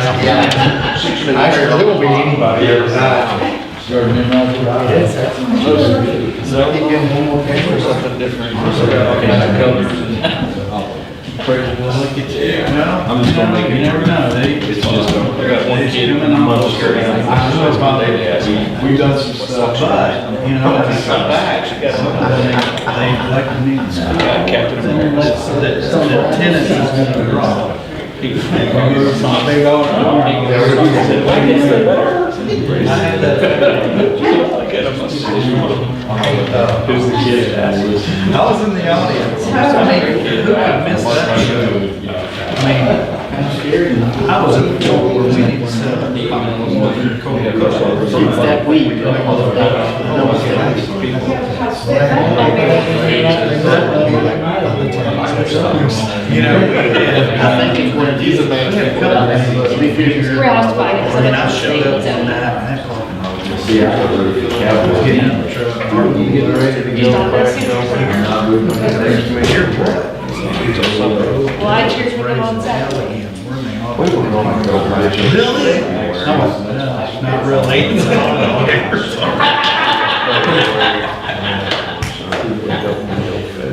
Actually, there won't be anybody here tonight. So he getting one more case or something different. I'm just gonna make it. You never know, It's just, I got one kid in the month. We've done some stuff, but, you know, She's come back, she got something. they elected me to school. Captain America. The tennis is gonna be wrong. Big old. I had that. Who's the kid that I was in the audience. I mean, who could miss that show? I mean, I was at the door where we need to set up. It's that week. You know, we did. I think it's when he's a man. We're ossified. I mean, I showed up one night and that fucking was just. Getting in the truck, getting ready to go back. Well, I cheers with them on Saturday. Really? Not really.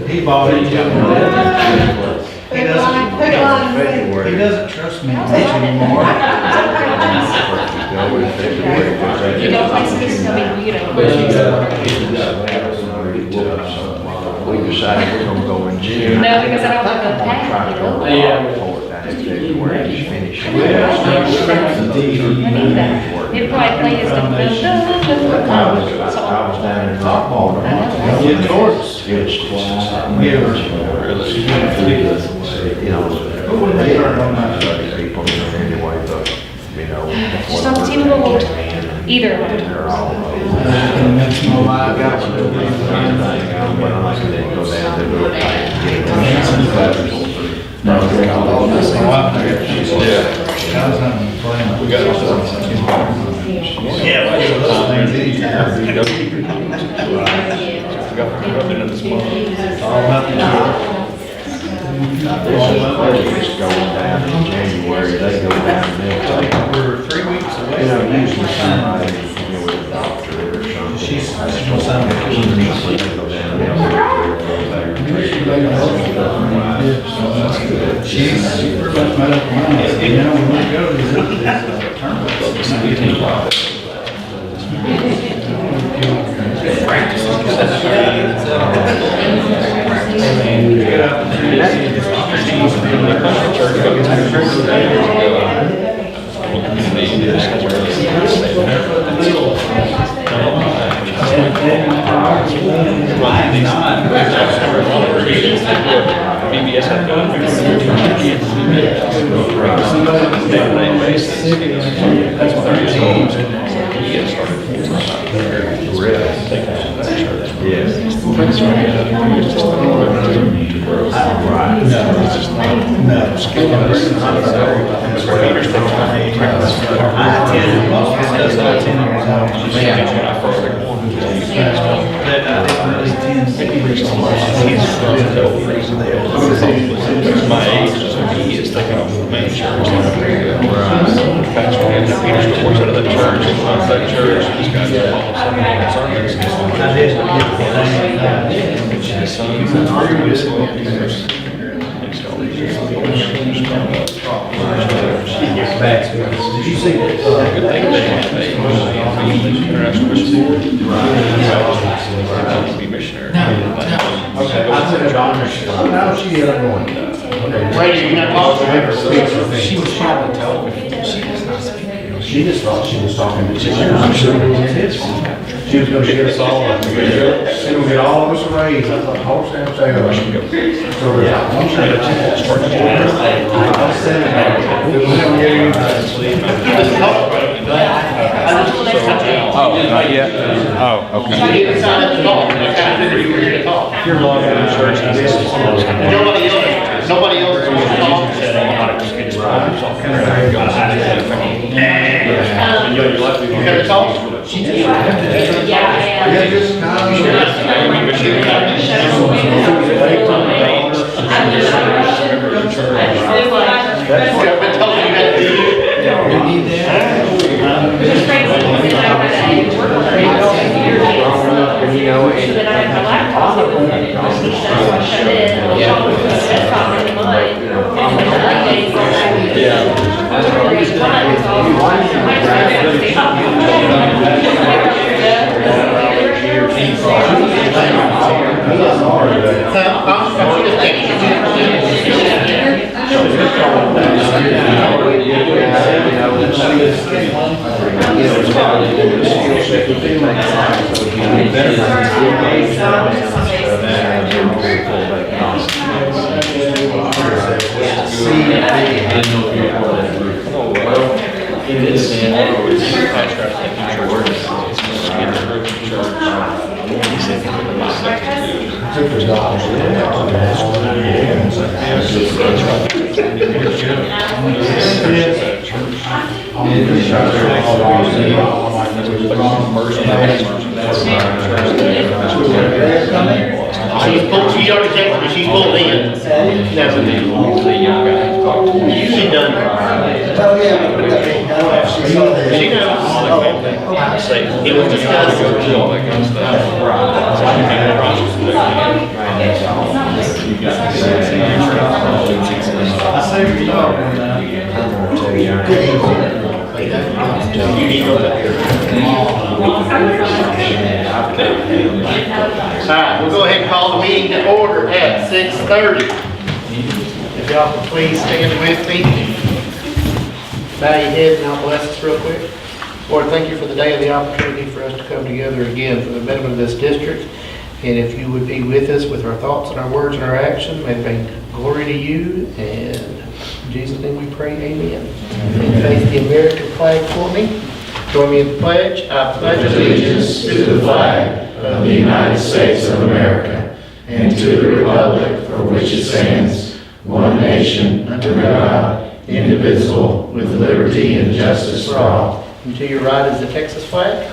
He bought it. He doesn't trust me much anymore. You don't play this, I mean, you know. We decided we're gonna go in June. No, because I don't want to go back, you know. February, just finish. I need that. It probably plays the. I was down in Rockport. Of course. Good stitches. You know, they aren't on my study people anyway, but, you know. Just don't seem to hold either one. They're all. And that's my life. Go down to the. Yeah. I was having a plan. We got ourselves. Yeah, like those things anytime. We got it in this month. All about the job. Just going down in January, they go down and they'll take. We're 3 weeks away. You know, usually somebody, you know, with a doctor or something. She's gonna sign the They go down there. She's super much better than mine. You know, when we go to these tournaments. BBS had done. That's what they're using. You get started. Yes. My age, he is taking off the main insurance. Pastor Peter works out of that church, and runs that church, and he's got all of some sermons. His son's in Did you see that? good thing be missionary. How's she going? Brady, you're not talking to her. She was trying to tell me. She just thought she was talking to you. I'm sure it was his phone. She was gonna get us all, she was gonna get all of us a raise. I thought, hold on, say, so there's like one thing. I was saying, we'll never get you guys. Oh, not yet? Oh, okay. You sign up to talk, you kind of figure you were here to talk. You're logged in church. Nobody else wants to talk. You gotta talk? Yeah, just kind I've been telling you that to you. She already texted me, she's pulled in. She done. She knows. It was discussed. I say what you're talking about. You need to go back. All right, we'll go ahead and call the meeting to order at 6:30. If y'all can please stand with me. Bow your head and I'll bless us real quick. Lord, thank you for the day and the opportunity for us to come together again for the betterment of this district. And if you would be with us with our thoughts and our words and our actions, may it bring glory to you. And in Jesus' name we pray, amen. And face the American flag for me. Join me in the pledge. I pledge allegiance to the flag of the United States of America and to the republic for which it stands, one nation, under God, indivisible, with liberty and justice for all. And to your right is the Texas flag.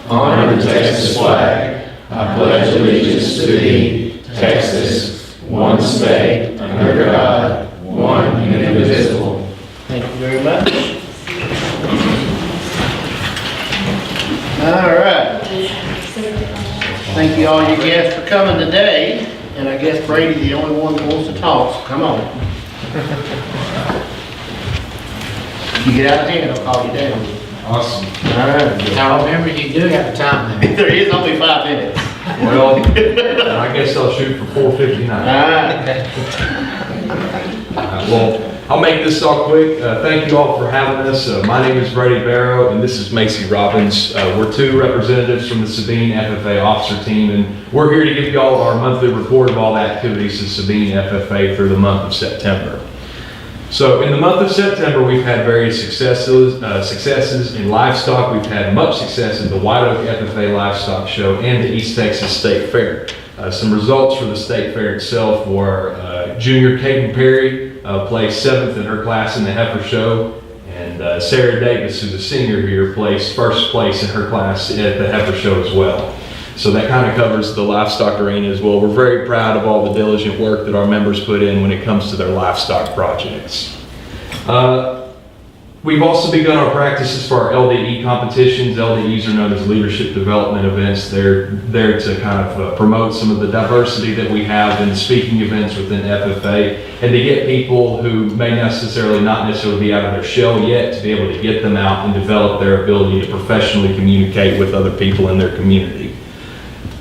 Honor the Texas flag. I pledge allegiance to thee, Texas, one state, under God, one and indivisible. Thank you very much. All right. Thank you all you guests for coming today. And I guess Brady's the only one that wants to talk, so come on. If you get out of hand, I'll call you down. Awesome. All right. Now, remember, you do have a time limit. There is only 5 minutes. Well, I guess I'll shoot for 4:59. All right. Well, I'll make this all quick. Thank you all for having us. My name is Brady Barrow, and this is Macy Robbins. We're two representatives from the Sabine FFA officer team, and we're here to give you all our monthly report of all the activities of Sabine FFA through the month of September. So in the month of September, we've had various successes in livestock. We've had much success in the White Oak FFA Livestock Show and the East Texas State Fair. Some results for the State Fair itself were junior Caden Perry placed 7th in her class in the heifer show, and Sarah Davis, who's a senior here, placed 1st place in her class at the heifer show as well. So that kind of covers the livestock arena as well. We're very proud of all the diligent work that our members put in when it comes to their livestock projects. We've also begun our practices for our LDE competitions. LDEs are known as leadership development events. They're there to kind of promote some of the diversity that we have in speaking events within FFA, and to get people who may not necessarily be out of their shell yet, to be able to get them out and develop their ability to professionally communicate with other people in their community.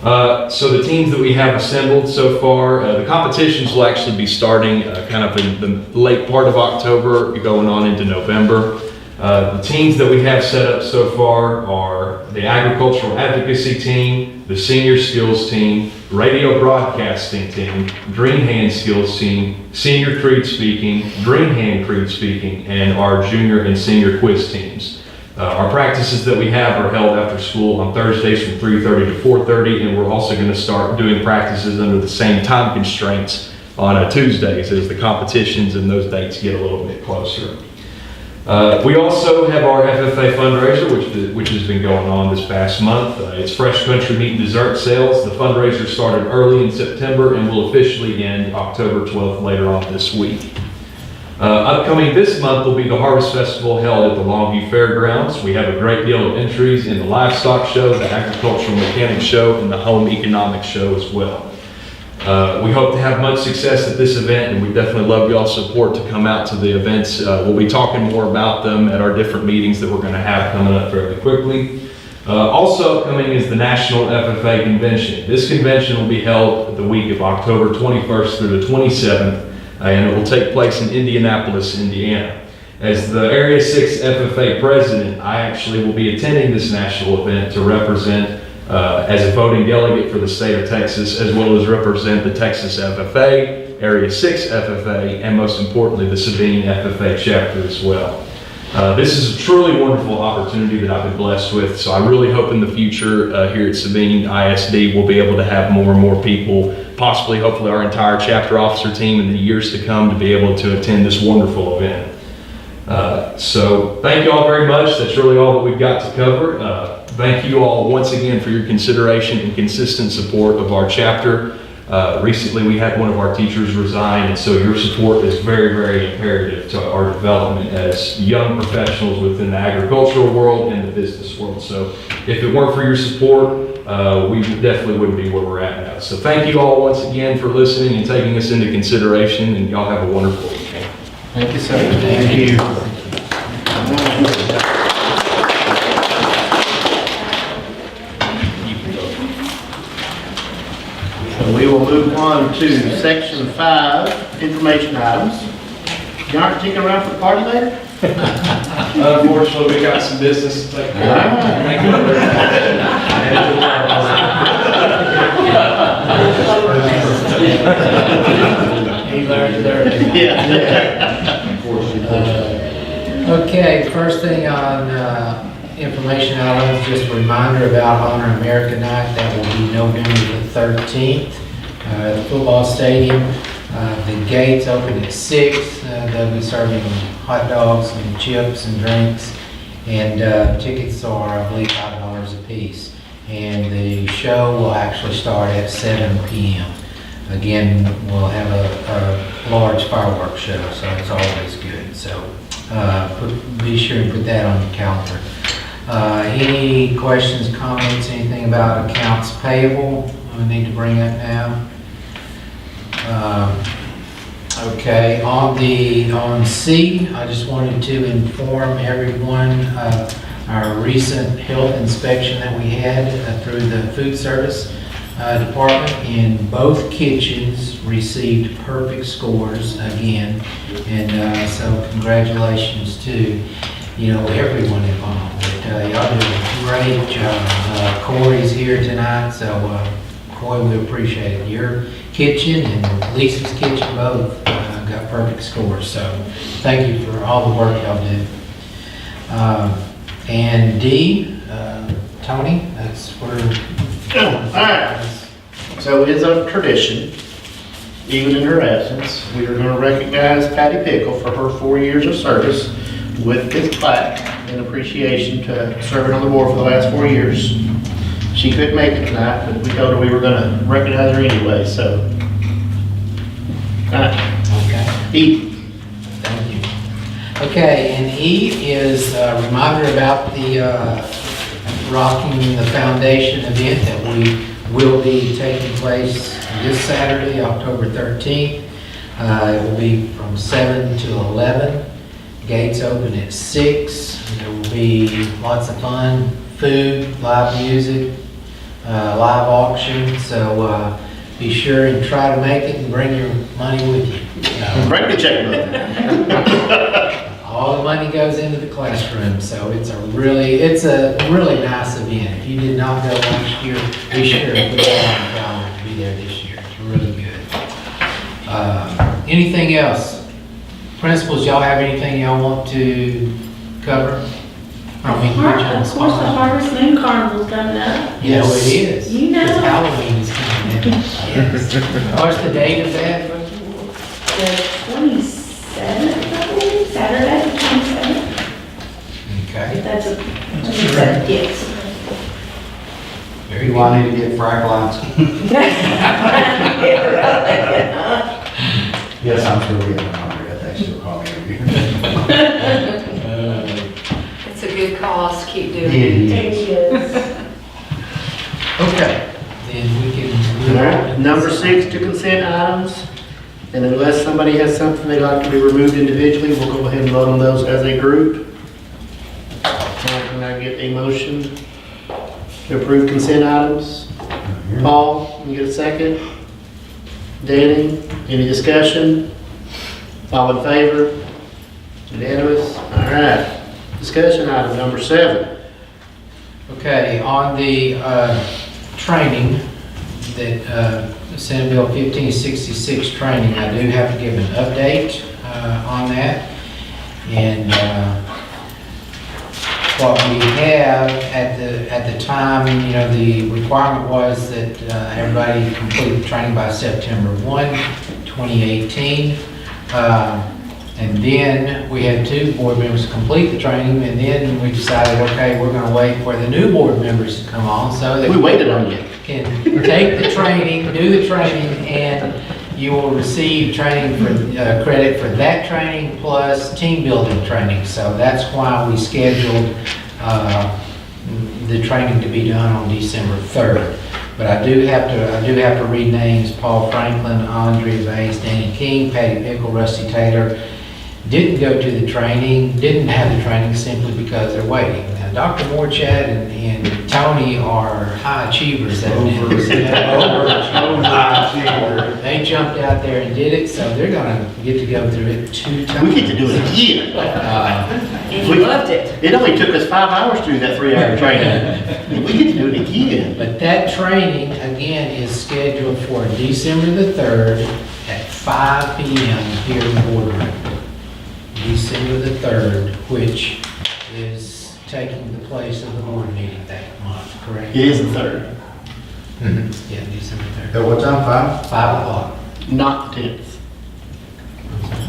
So the teams that we have assembled so far, the competitions will actually be starting kind of in the late part of October, going on into November. The teams that we have set up so far are the Agricultural Advocacy Team, the Senior Skills Team, Radio Broadcasting Team, Dream Hand Skills Team, Senior Creed Speaking, Dream Hand Creed Speaking, and our Junior and Senior Quiz Teams. Our practices that we have are held after school on Thursdays from 3:30 to 4:30, and we're also going to start doing practices under the same time constraints on Tuesdays as the competitions and those dates get a little bit closer. We also have our FFA fundraiser, which has been going on this past month. It's Fresh Country Meat and Dessert Sales. The fundraiser started early in September and will officially end October 12th later on this week. Upcoming this month will be the Harvest Festival held at the Longview Fairgrounds. We have a great deal of entries in the Livestock Show, the Agricultural Mechanics Show, and the Home Economics Show as well. We hope to have much success at this event, and we definitely love y'all's support to come out to the events. We'll be talking more about them at our different meetings that we're going to have coming up fairly quickly. Also coming is the National FFA Convention. This convention will be held the week of October 21st through the 27th, and it will take place in Indianapolis, Indiana. As the Area 6 FFA president, I actually will be attending this national event to represent as a voting delegate for the state of Texas, as well as represent the Texas FFA, Area 6 FFA, and most importantly, the Sabine FFA chapter as well. This is a truly wonderful opportunity that I've been blessed with, so I really hope in the future here at Sabine ISD we'll be able to have more and more people, possibly, hopefully our entire chapter officer team in the years to come, to be able to attend this wonderful event. So thank you all very much. That's really all that we've got to cover. Thank you all once again for your consideration and consistent support of our chapter. Recently we had one of our teachers resign, and so your support is very, very imperative to our development as young professionals within the agricultural world and the business world. So if it weren't for your support, we definitely wouldn't be where we're at now. So thank you all once again for listening and taking us into consideration, and y'all have a wonderful weekend. Thank you, sir. Thank you. So we will move on to section 5, information items. You aren't sticking around for the party later? Unfortunately, we got some business to take care of. Thank He learned there. Okay, first thing on information items, just a reminder about Honor America Night. That will be November the 13th at the football stadium. The gates open at 6. They'll be serving hot dogs and chips and drinks. And tickets are, I believe, $5 a piece. And the show will actually start at 7 p.m. Again, we'll have a large fireworks show, so it's always good. So be sure and put that on your calendar. Any questions, comments, anything about accounts payable we need to bring up now? Okay, on C, I just wanted to inform everyone our recent health inspection that we had through the food service department, and both kitchens received perfect scores again, and so congratulations to everyone involved. Y'all did a great job. Corey's here tonight, so Corey, we appreciate it. Your kitchen and Lisa's kitchen both got perfect scores, so thank you for all the work y'all do. And D, Tony, that's where. All right. So it is a tradition, even in her absence, we are going to recognize Patty Pickle for her 4 years of service with this plaque in appreciation to serving on the board for the last 4 years. She couldn't make it tonight, but we told her we were going to recognize her anyway, so. All right. Okay. E. Thank you. Okay, and E is a reminder about the Rocking the Foundation event that we will be taking place this Saturday, October 13th. It will be from 7 to 11. Gates open at 6. There will be lots of fun, food, live music, live auction. So be sure and try to make it and bring your money with you. Bring the checkbook. All the money goes into the classroom, so it's a really nice event. If you did not go last year, be sure to put that on the calendar to be there this year. It's really good. Anything else? Principals, y'all have anything y'all want to cover? I mean, Of course, the Harvest Moon Carnival's coming up. Yeah, well, it is. You know. Because Halloween is coming in. Yes. What's the date of that? The 27th, I believe, Saturday, the 27th. Okay. That's a 27th, yes. Very Do I need to get frack lights? Yes, I'm still getting hungry. They still call me every year. It's a good cause, keep doing it. It is. Okay, then we can move on to Number 6 to consent items. And unless somebody has something they'd like to be removed individually, we'll go ahead and vote on those as a group. Now, can I get a motion to approve consent items? Paul, can you get a second? Danny, any discussion? All in favor? Unanimous? All right. Discussion item number 7. Okay, on the training, that Senate Bill 1566 training, I do have to give an update on that. And what we have at the time, you know, the requirement was that everybody complete the training by September 1, 2018. And then we had 2 board members complete the training, and then we decided, okay, we're gonna wait for the new board members to come on so that We waited on you. can take the training, do the training, and you will receive training for, credit for that training plus team building training. So that's why we scheduled, the training to be done on December 3rd. But I do have to read names: Paul Franklin, Andrea Bates, Danny King, Patty Pickle, Rusty Taylor. Didn't go to the training, didn't have the training simply because they're waiting. Now, Dr. Morchad and Tony are high achievers. They jumped out there and did it, so they're gonna get to go through it 2 times. We get to do it again. And you loved it. It only took us 5 hours to do that 3-hour training. We get to do it again. But that training, again, is scheduled for December the 3rd at 5 p.m. here in the boardroom. December the 3rd, which is taking the place of the board meeting that month, correct? It is the 3rd, Yeah, December 3rd. At what time, 5? 5 o'clock, not the 10th.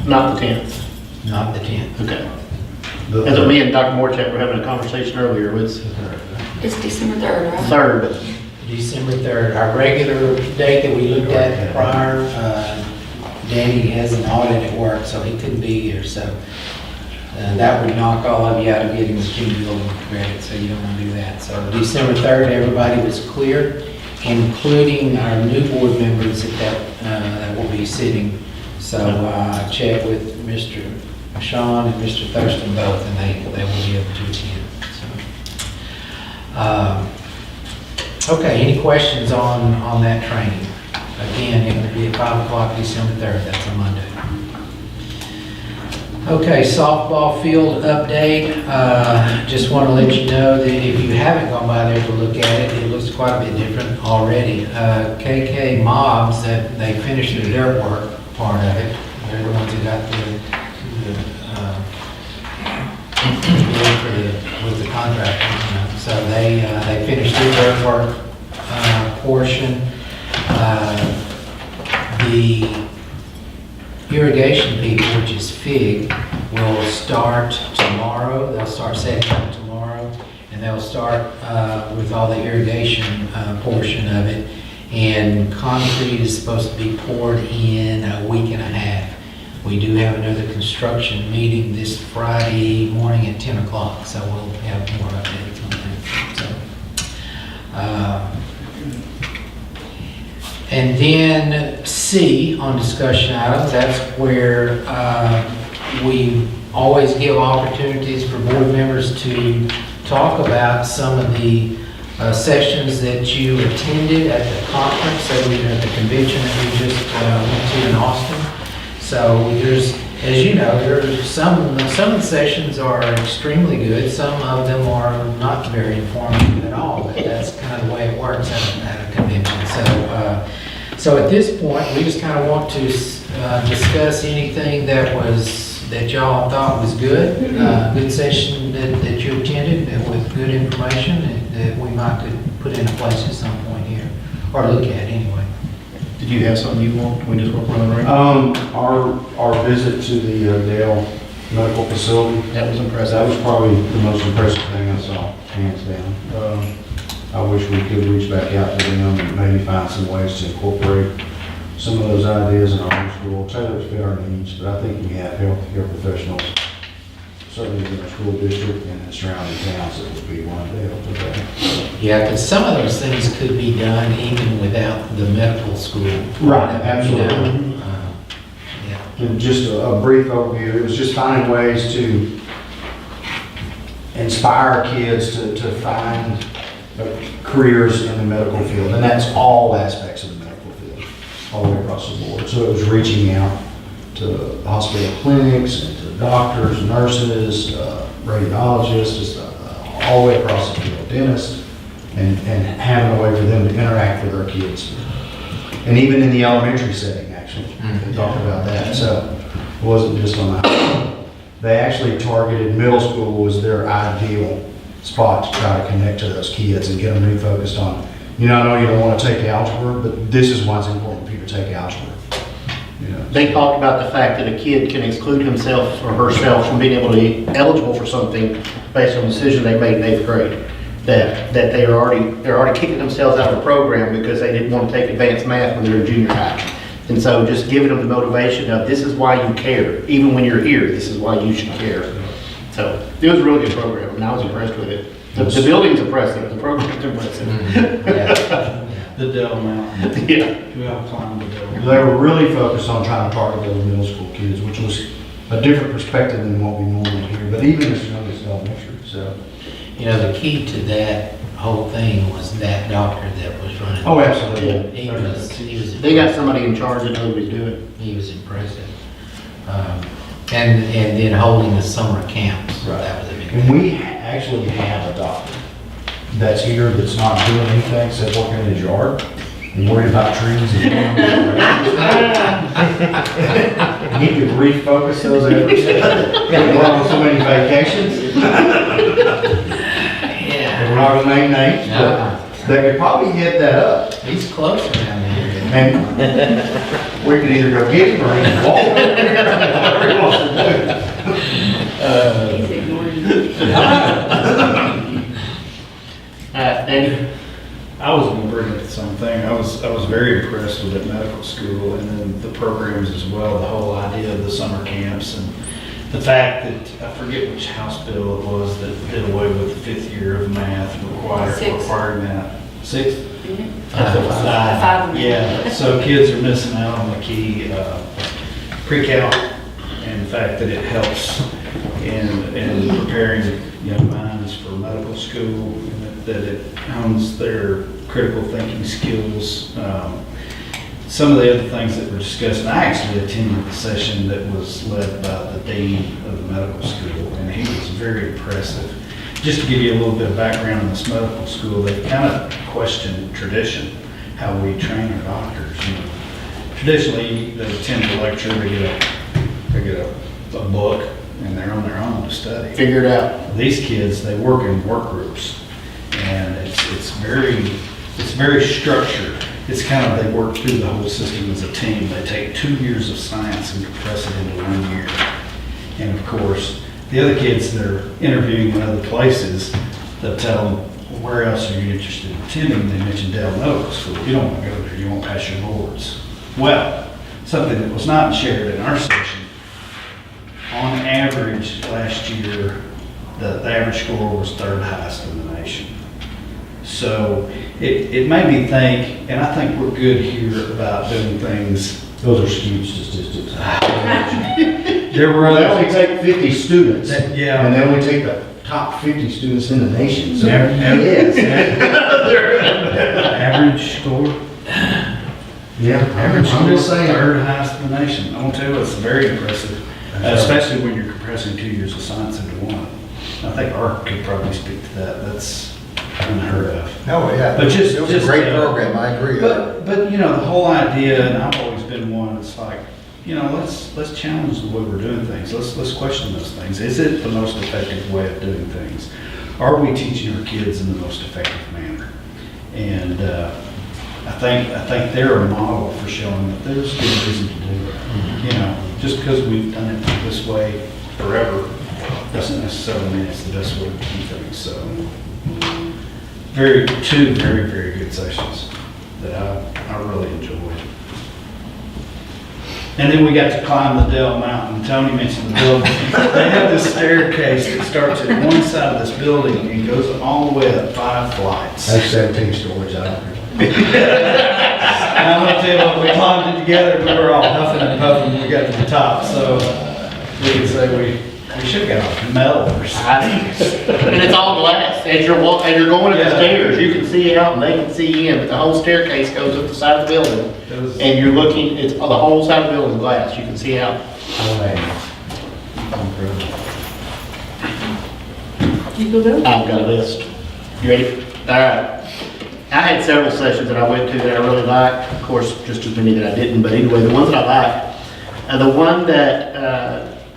Not the 10th. not the 10th. Okay. That's what me and Dr. Morchak were having a conversation earlier, was It's December 3rd, right? 3rd. December 3rd, our regular date that we looked at prior, Danny has an audit at work, so he couldn't be here, so that would knock all of you out of getting the team building credit, so you don't want to do that. So December 3rd, everybody was clear, including our new board members that will be sitting. So I checked with Mr. Sean and Mr. Thurston both, and they will be able to attend. So, okay, any questions on that training? Again, it will be at 5 o'clock December 3rd, that's a Monday. Okay, softball field update. Just want to let you know that if you haven't gone by there to look at it, it looks quite a bit different already. KK Mobs, that they finished their dirt work part of it. They're the ones who got with the contractor. You know. So they finished their dirt work portion. The irrigation people, which is FIG, will start tomorrow. They'll start setting up tomorrow, and they'll start with all the irrigation portion of it. And concrete is supposed to be poured in a week and a half. We do have another construction meeting this Friday morning at 10 o'clock, so we'll have more updates on that. So, and then C, on discussion items, that's where we always give opportunities for board members to talk about some of the sessions that you attended at the conference, at the convention that we just went to in Austin. So there's, as you know, there's some of the sessions are extremely good, some of them are not very informative at all, but that's kind of the way it works at a convention. So at this point, we just kind of want to discuss anything that y'all thought was good, good session that you attended with good information that we might could put into place at some point here, or look at anyway. Did you have something you want? We just run around. Our visit to the Dale Medical Facility. That was impressive. That was probably the most impressive thing I saw, hands down. I wish we could reach back out to them and maybe find some ways to incorporate some of those ideas in our own school, tailor to fit our needs, but I think we have healthcare professionals certainly in our school district and in surrounding towns, it would be one to help with that. Yeah, because some of those things could be done even without the medical school. Right, You know, absolutely. Yeah. And just a brief overview, it was just finding ways to inspire kids to find careers in the medical field, and that's all aspects of the medical field, all the way across the board. So it was reaching out to hospital clinics, and to doctors, nurses, radiologists, just all the way across the field, dentists, and having a way for them to interact with their kids. And even in the elementary setting, actually, they talked about that, so it wasn't just on the, they actually targeted middle school was their ideal spot to try to connect to those kids and get them refocused on, you know, I know you don't want to take algebra, but this is why it's important for you to take algebra. You know, They talked about the fact that a kid can exclude himself or herself from being able to be eligible for something based on the decision they made in 8th grade. That they're already kicking themselves out of the program because they didn't want to take advanced math when they were in junior high. And so just giving them the motivation of this is why you care. Even when you're here, this is why you should care. So it was a really good program, and I was impressed with it. The building's impressive, the program's impressive. The Dell Mountain. Yeah. We all climbed the Dell. they were really focused on trying to target those middle school kids, which was a different perspective than what we normally hear, but even as young as elementary, so. You know, the key to that whole thing was that doctor that was running. Oh, absolutely. He was. They got somebody in charge that knows what he's doing. He was impressive. And then holding the summer camps. Right. That was a big And thing. we actually have a doctor that's here that's not doing anything except working in his yard and worried about trees. And he could refocus those efforts. We're on so many vacations. Yeah. We're not gonna name names, but they could probably hit that up. He's close around here. And we could either go get him or he can walk over here, whatever he wants to do. He's ignoring you. Danny? I was going to bring up the same thing. I was very impressed with that medical school and then the programs as well, the whole idea of the summer camps and the fact that, I forget which House bill it was that did away with the 5th year of math requiring that. 6th? Five. Yeah, so kids are missing out on the key pre-cal and the fact that it helps in preparing young minds for medical school, and that it hones their critical thinking skills. Some of the other things that were discussed, and I actually attended the session that was led by the dean of the medical school, and he was very impressive. Just to give you a little bit of background on this medical school, they kind of questioned tradition, how we train our doctors. You know, traditionally, they attend a lecture, they get a book, and they're on their own to study. Figure it out. These kids, they work in work groups, and it's very structured. It's kind of, they work through the whole system as a team. They take 2 years of science and compress it into 1 year. And of course, the other kids that are interviewing in other places, they'll tell them, well, where else are you interested in attending? They mention Dell Medical School. You don't want to go there, you won't pass your boards. Well, something that was not shared in our session, on average, last year, the average score was 3rd highest in the nation. So it made me think, and I think we're good here about doing things. Those are skewed statistics. There were They other, only take 50 students. Yeah. And they only take the top 50 students in the nation, so. Average Yes. average score, Yeah, average I'm score just is saying. 3rd highest in the nation. I want to tell you, it's very impressive, especially when you're compressing 2 years of science into one. I think Art could probably speak to that. That's unheard of. Oh, yeah. But just- It was a just, great program, I agree. But you know, the whole idea, and I've always been one, it's like, you know, let's challenge the way we're doing things. Let's question those things. Is it the most effective way of doing things? Are we teaching our kids in the most effective manner? And I think they're a model for showing that there's good reason to do it. You know, just because we've done it this way forever doesn't necessarily mean it's the best way to do things. So, two very, very good sessions that I really enjoyed. And then we got to climb the Dell Mountain. Tony mentioned the building. They have this staircase that starts at one side of this building and goes all the way up 5 flights. That's 17 stories out there. And I'm gonna tell you what, we climbed it together, we were all huffing and puffing when we got to the top, so we can say we should have got a medal or something. And it's all glass. As you're as you're going up the Yeah. stairs, you can see out and they can see in, but the whole staircase goes up the side of the building. It was- And you're looking, it's, the whole side of the building is glass. You can see out. You go there? I've got a list. You ready? All right. I had several sessions that I went to that I really liked. Of course, just as many that I didn't, but anyway, the ones that I liked. The one that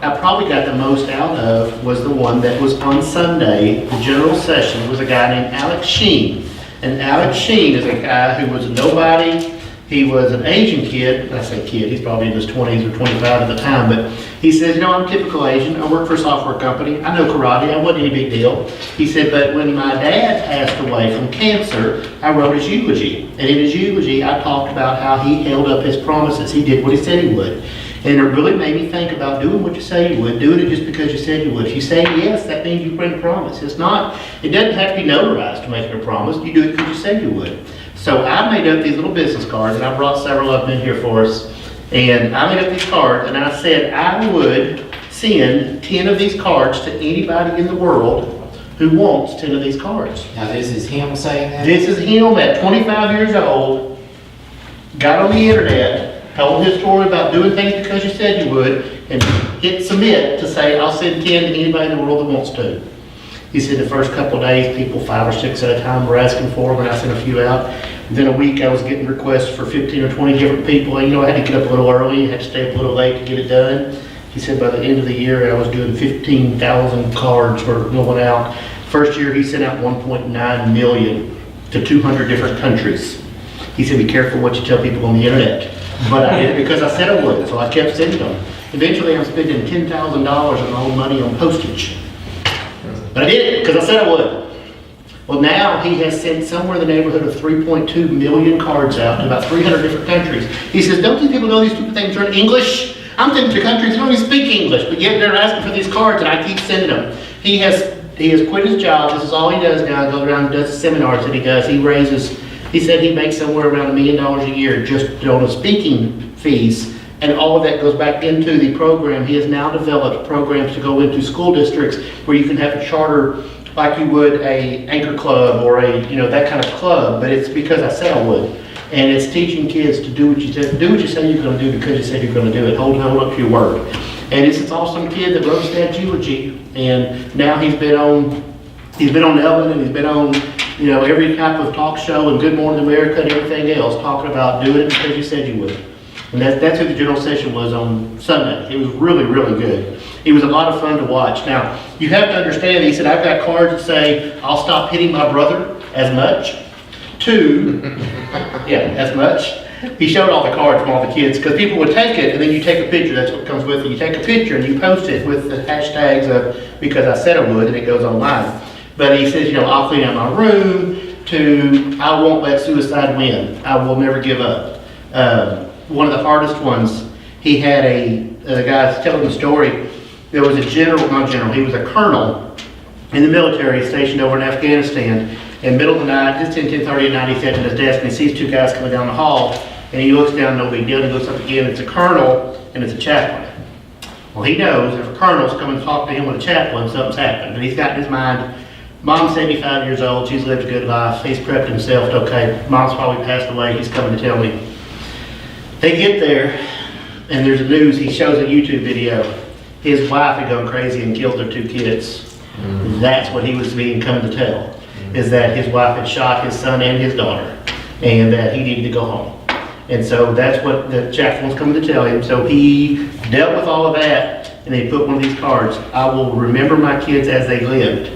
I probably got the most out of was the one that was on Sunday. The general session was a guy named Alex Sheen. And Alex Sheen is a guy who was a nobody. He was an Asian kid. I say kid, he's probably in his 20s or 25 at the time, but he says, you know, I'm typical Asian. I work for a software company. I know karate. I wasn't any big deal. He said, but when my dad passed away from cancer, I wrote his eulogy. And in his eulogy, I talked about how he held up his promises. He did what he said he would. And it really made me think about doing what you say you would, doing it just because you said you would. If you say yes, that means you bring a promise. It doesn't have to be notarized to make it a promise. You do it because you said you would. So I made up these little business cards, and I brought several of them in here for us. And I made up these cards, and I said I would send 10 of these cards to anybody in the world who wants 10 of these cards. Now, this is him saying that? This is him at 25 years old, got on the internet, told his story about doing things because you said you would, and hit submit to say, I'll send 10 to anybody in the world that wants to. He said the first couple of days, people 5 or 6 at a time were asking for them, and I sent a few out. Then a week, I was getting requests for 15 or 20 different people. And, you know, I had to get up a little early, had to stay up a little late to get it done. He said by the end of the year, I was doing 15,000 cards were going out. First year, he sent out 1.9 million to 200 different countries. He said, be careful what you tell people on the internet. But I did it because I said I would, so I kept sending them. Eventually, I'm spending $10,000 of my own money on postage. But I did it because I said I would. Well, now he has sent somewhere in the neighborhood of 3.2 million cards out to about 300 different countries. He says, don't these people know these stupid things are in English? I'm thinking to countries that don't even speak English, but yet they're asking for these cards, and I keep sending them. He has quit his job. This is all he does now. He goes around and does the seminars that he does. He said he makes somewhere around $1 million a year just on the speaking fees, and all of that goes back into the program. He has now developed programs to go into school districts where you can have a charter like you would a anchor club or that kind of club, but it's because I said I would. And it's teaching kids to do what you say you're going to do because you said you're going to do it. Hold up to your word. And it's this awesome kid that wrote his dad's eulogy, and now he's been on Ellen, and he's been on every type of talk show and Good Morning America and everything else, talking about doing it because you said you would. And that's who the general session was on Sunday. It was really, really good. It was a lot of fun to watch. Now, you have to understand, he said, I've got cards that say, I'll stop hitting my brother as much. As much. He showed all the cards from all the kids, because people would take it, and then you take a picture, that's what comes with it. You take a picture and you post it with the hashtags of, because I said I would, and it goes online. But he says, I'll clean out my room, to, I won't let suicide win. I will never give up. One of the hardest ones, he had the guy's telling the story. There was a he was a colonel in the military stationed over in Afghanistan. In the middle of the night, just 10:30 at night, he sat at his desk and he sees 2 guys coming down the hall. And he looks down, no big deal, and he looks up again. It's a colonel and it's a chaplain. Well, he knows if a colonel's coming to talk to him with a chaplain, something's happened. But he's got in his mind, Mom's 75 years old, she's lived a good life, he's prepped himself, okay, Mom's probably passed away, he's coming to tell me. They get there, and there's news, he shows a YouTube video. His wife had gone crazy and killed their 2 kids. That's what he was coming to tell, is that his wife had shot his son and his daughter, and that he needed to go home. And so that's what the chaplain was coming to tell him. So he dealt with all of that, and he put one of these cards, I will remember my kids as they lived.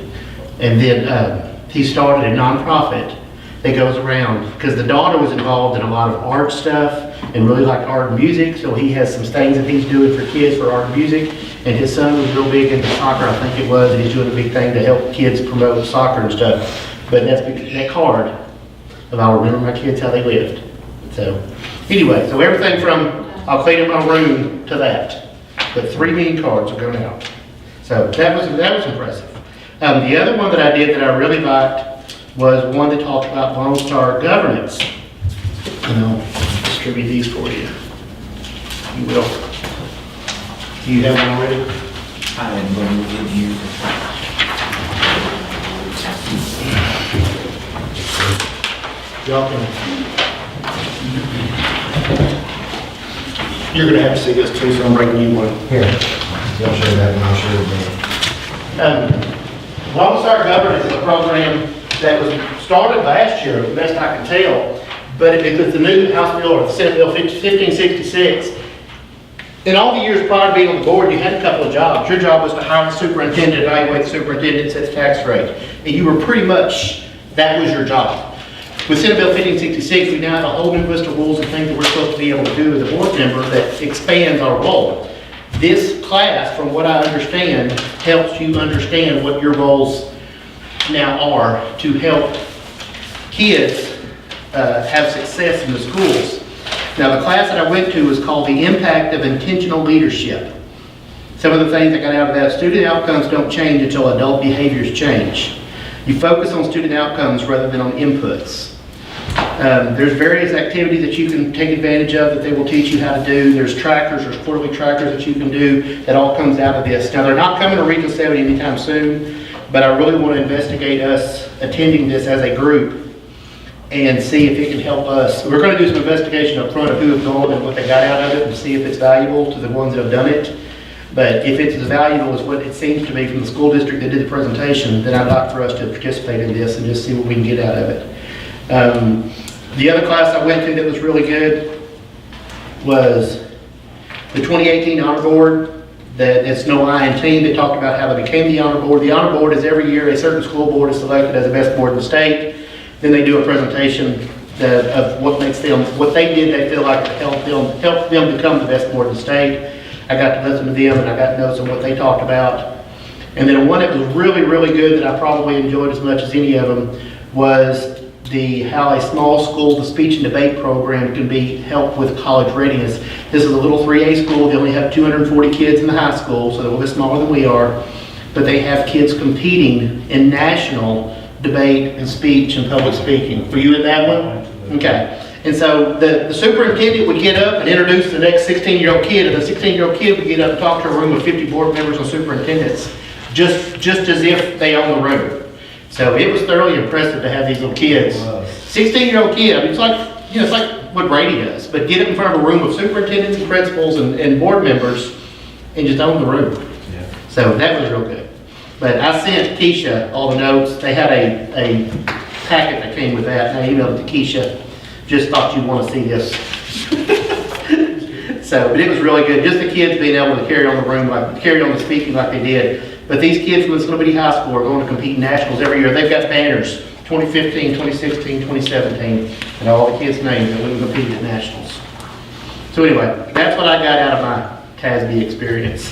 And then he started a nonprofit that goes around, because the daughter was involved in a lot of art stuff and really liked art and music, so he has some things that he's doing for kids for art and music. And his son was real big into soccer, I think it was, and he's doing a big thing to help kids promote soccer and stuff. But that's because that card of I'll remember my kids how they lived. So anyway, so everything from I'll clean up my room to that. But 3 million cards are going out. So that was impressive. The other one that I did that I really liked was one that talked about Lone Star governance. And I'll distribute these for you. You will. Do you have one already? I didn't believe in you. Y'all can. You're gonna have to see this too, so I'm bringing you one. Here, you'll show that and I'll show it then. Lone Star Governance is a program that was started last year, the best I can tell, but it was the new House Bill or the Senate Bill 1566. In all the years prior to being on the board, you had a couple of jobs. Your job was to hire the superintendent, evaluate the superintendent, set the tax rate. And you were pretty much, that was your job. With Senate Bill 1566, we now have a whole new list of rules and things that we're supposed to be able to do as a board member that expands our role. This class, from what I understand, helps you understand what your roles now are to help kids have success in the schools. Now, the class that I went to was called The Impact of Intentional Leadership. Some of the things I got out of that: student outcomes don't change until adult behaviors change. You focus on student outcomes rather than on inputs. There's various activities that you can take advantage of that they will teach you how to do. There's trackers, there's quarterly trackers that you can do that all comes out of this. Now, they're not coming to Region 70 anytime soon, but I really want to investigate us attending this as a group and see if it can help us. We're going to do some investigation up front of who have gone and what they got out of it and see if it's valuable to the ones that have done it. But if it's as valuable as what it seems to be from the school district that did the presentation, then I'd like for us to participate in this and just see what we can get out of it. The other class I went to that was really good was the 2018 Honor Board. It's No I in Team. They talked about how they became the Honor Board. The Honor Board is every year a certain school board is selected as the best board in the state. Then they do a presentation of what makes them, what they did, they feel like helped them become the best board in the state. I got to listen to them and I got notes on what they talked about. And then one that was really, really good that I probably enjoyed as much as any of them was how a small school, the speech and debate program, can be helped with college readiness. This is a little 3A school. They only have 240 kids in the high school, so they're a little bit smaller than we are. But they have kids competing in national debate and speech and public speaking. Were you in that one? Okay. And so the superintendent would get up and introduce the next 16-year-old kid, and the 16-year-old kid would get up and talk to a room of 50 board members and superintendents, just as if they own the room. So it was thoroughly impressive to have these little kids. 16-year-old kid, I mean, it's like what Brady does, but get up in front of a room of superintendents and principals and board members and just own the room. Yeah. So that was real good. But I sent Keisha all the notes. They had a packet that came with that, and I emailed it to Keisha. Just thought you'd want to see this. So, but it was really good. Just the kids being able to carry on the speaking like they did. But these kids from Little Bitty High School are going to compete in nationals every year. They've got banners, 2015, 2016, 2017, and all the kids' names that we competed at nationals. So anyway, that's what I got out of my TASB experience.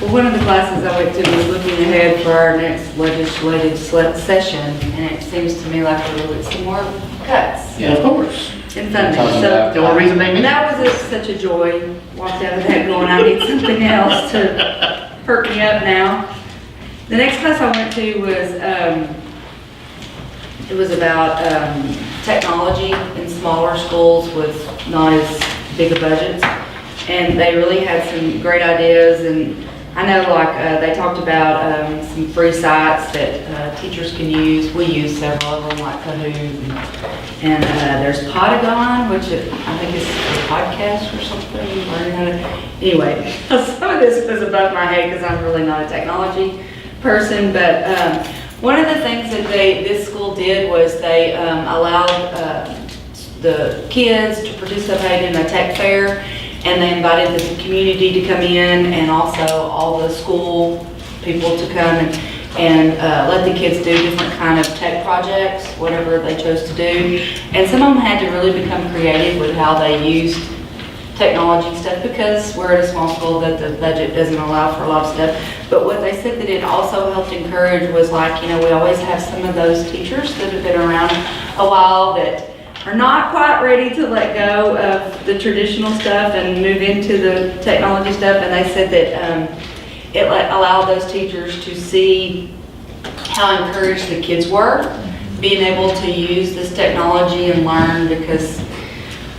Well, one of the classes I went to was looking ahead for our next legislative session, and it seems to me like there will be some more cuts Yeah, of course. in funding. So The only reason they and that was such a joy. Walked out of that going, I need something else to perk me up now. The next class I went to was, it was about technology in smaller schools with not as big a budgets. And they really had some great ideas, and I know they talked about some free sites that teachers can use. We use several of them, like Kahoot, and there's Podagon, which I think is a podcast or something. Anyway, some of this was above my head because I'm really not a technology person, but one of the things that this school did was they allowed the kids to participate in a tech fair. And they invited the community to come in and also all the school people to come and let the kids do different kind of tech projects, whatever they chose to do. And some of them had to really become creative with how they used technology stuff because we're at a small school that the budget doesn't allow for a lot of stuff. But what they said that it also helped encourage was we always have some of those teachers that have been around a while that are not quite ready to let go of the traditional stuff and move into the technology stuff, and they said that it allowed those teachers to see how encouraged the kids were, being able to use this technology and learn, because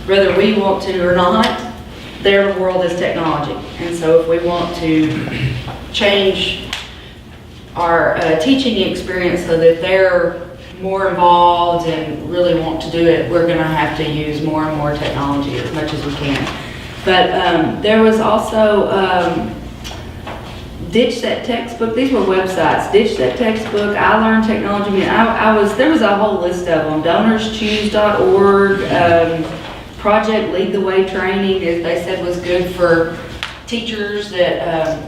whether we want to or not, their world is technology. And so if we want to change our teaching experience so that they're more involved and really want to do it, we're gonna have to use more and more technology as much as we can. But there was also Ditch That Textbook. These were websites. Ditch That Textbook, I Learned Technology. There was a whole list of them. DonorsChoose.org, Project Lead the Way training, as they said, was good for teachers that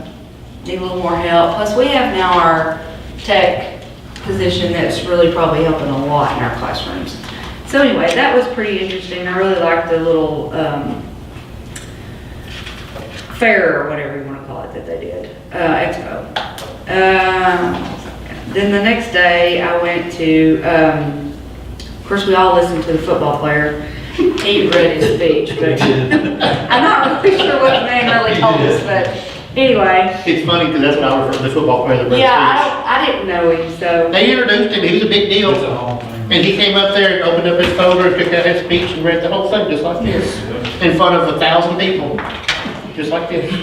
need a little more help. Plus, we have now our tech position that's really probably helping a lot in our classrooms. So anyway, that was pretty interesting. I really liked the little fair or whatever you want to call it that they did, expo. Then the next day I went to, of course we all listened to the football player. He read his speech, but I'm not really sure what the man really told us, but anyway. It's funny because that's what I refer to the football player that read Yeah, I didn't know him, so. They introduced him, he was a big deal. And he came up there and opened up his folder and took out his speech and read the whole thing just like this, in front of 1,000 people, just like this.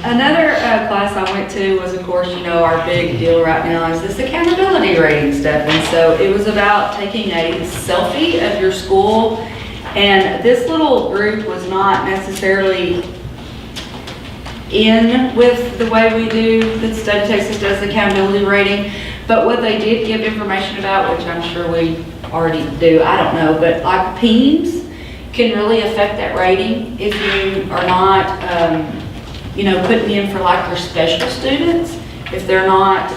Another class I went to was, of course, you know, our big deal right now is this accountability rating stuff. And so it was about taking a selfie of your school. And this little group was not necessarily in with the way we do, the state of Texas does the accountability rating. But what they did give information about, which I'm sure we already do, I don't know, but like PEEMS can really affect that rating if you are not, you know, putting in for like your special students, if they're not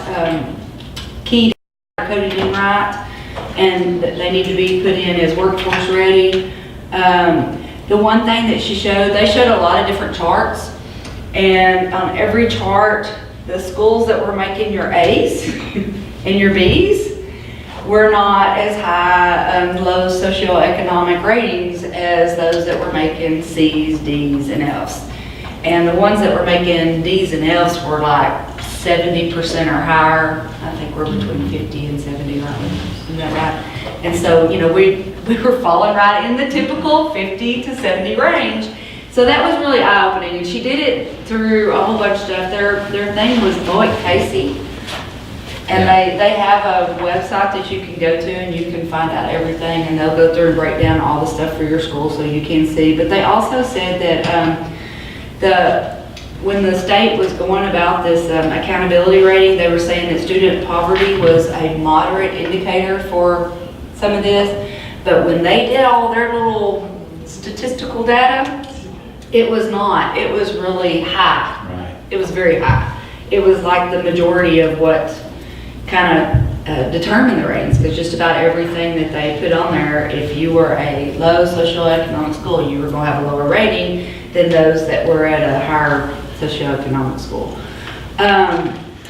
keyed or coded in right, and they need to be put in as workforce ready. The one thing that they showed a lot of different charts, and on every chart, the schools that were making your A's and your B's were not as high low socioeconomic ratings as those that were making C's, D's, and F's. And the ones that were making D's and F's were like 70% or higher. I think we're between 50 and 70, aren't we? Isn't that right? And so, you know, we were falling right in the typical 50 to 70 range. So that was really eye-opening, and she did it through a whole bunch of stuff. Their name was Boyd Casey, and they have a website that you can go to and you can find out everything, and they'll go through and break down all the stuff for your school so you can see. But they also said that when the state was going about this accountability rating, they were saying that student poverty was a moderate indicator for some of this, but when they did all their little statistical data, it was not. It was really high. Right. It was very high. It was like the majority of what kind of determined the ratings, because just about everything that they put on there, if you were a low socioeconomic school, you were going to have a lower rating than those that were at a higher socioeconomic school.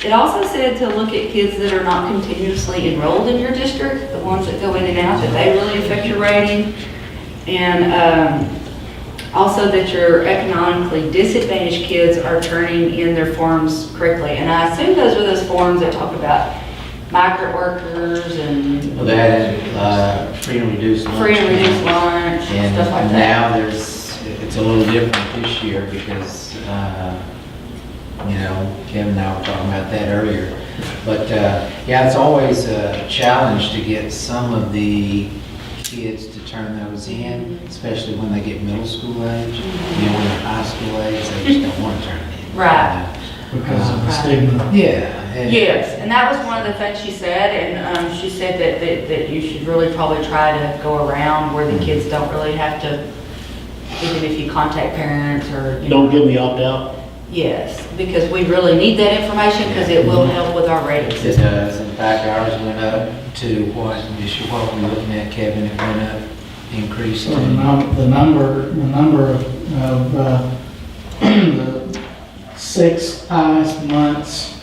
It also said to look at kids that are not continuously enrolled in your district, the ones that go in and out, that they really affect your rating. And also that your economically disadvantaged kids are turning in their forms correctly. And I assume those are those forms that talk about migrant workers and Well, they had free and reduced lunch. free and reduced lunch and And stuff like that. now it's a little different this year because, you know, Kevin and I were talking about that earlier. But, yeah, it's always a challenge to get some of the kids to turn those in, especially when they get middle school age. You know, when they're high school age, they just don't want to turn it in. Right. Because of the Right. stigma. Yeah. and- Yes, and that was one of the things she said, and she said that you should really probably try to go around where the kids don't really have to, even if you contact parents or, you know. Don't give me opt-out. Yes, because we really need that information because it will help with our rating It system. does. In fact, ours went up to what were we looking at, Kevin? It went up, increased So to. the number of the 6 highest months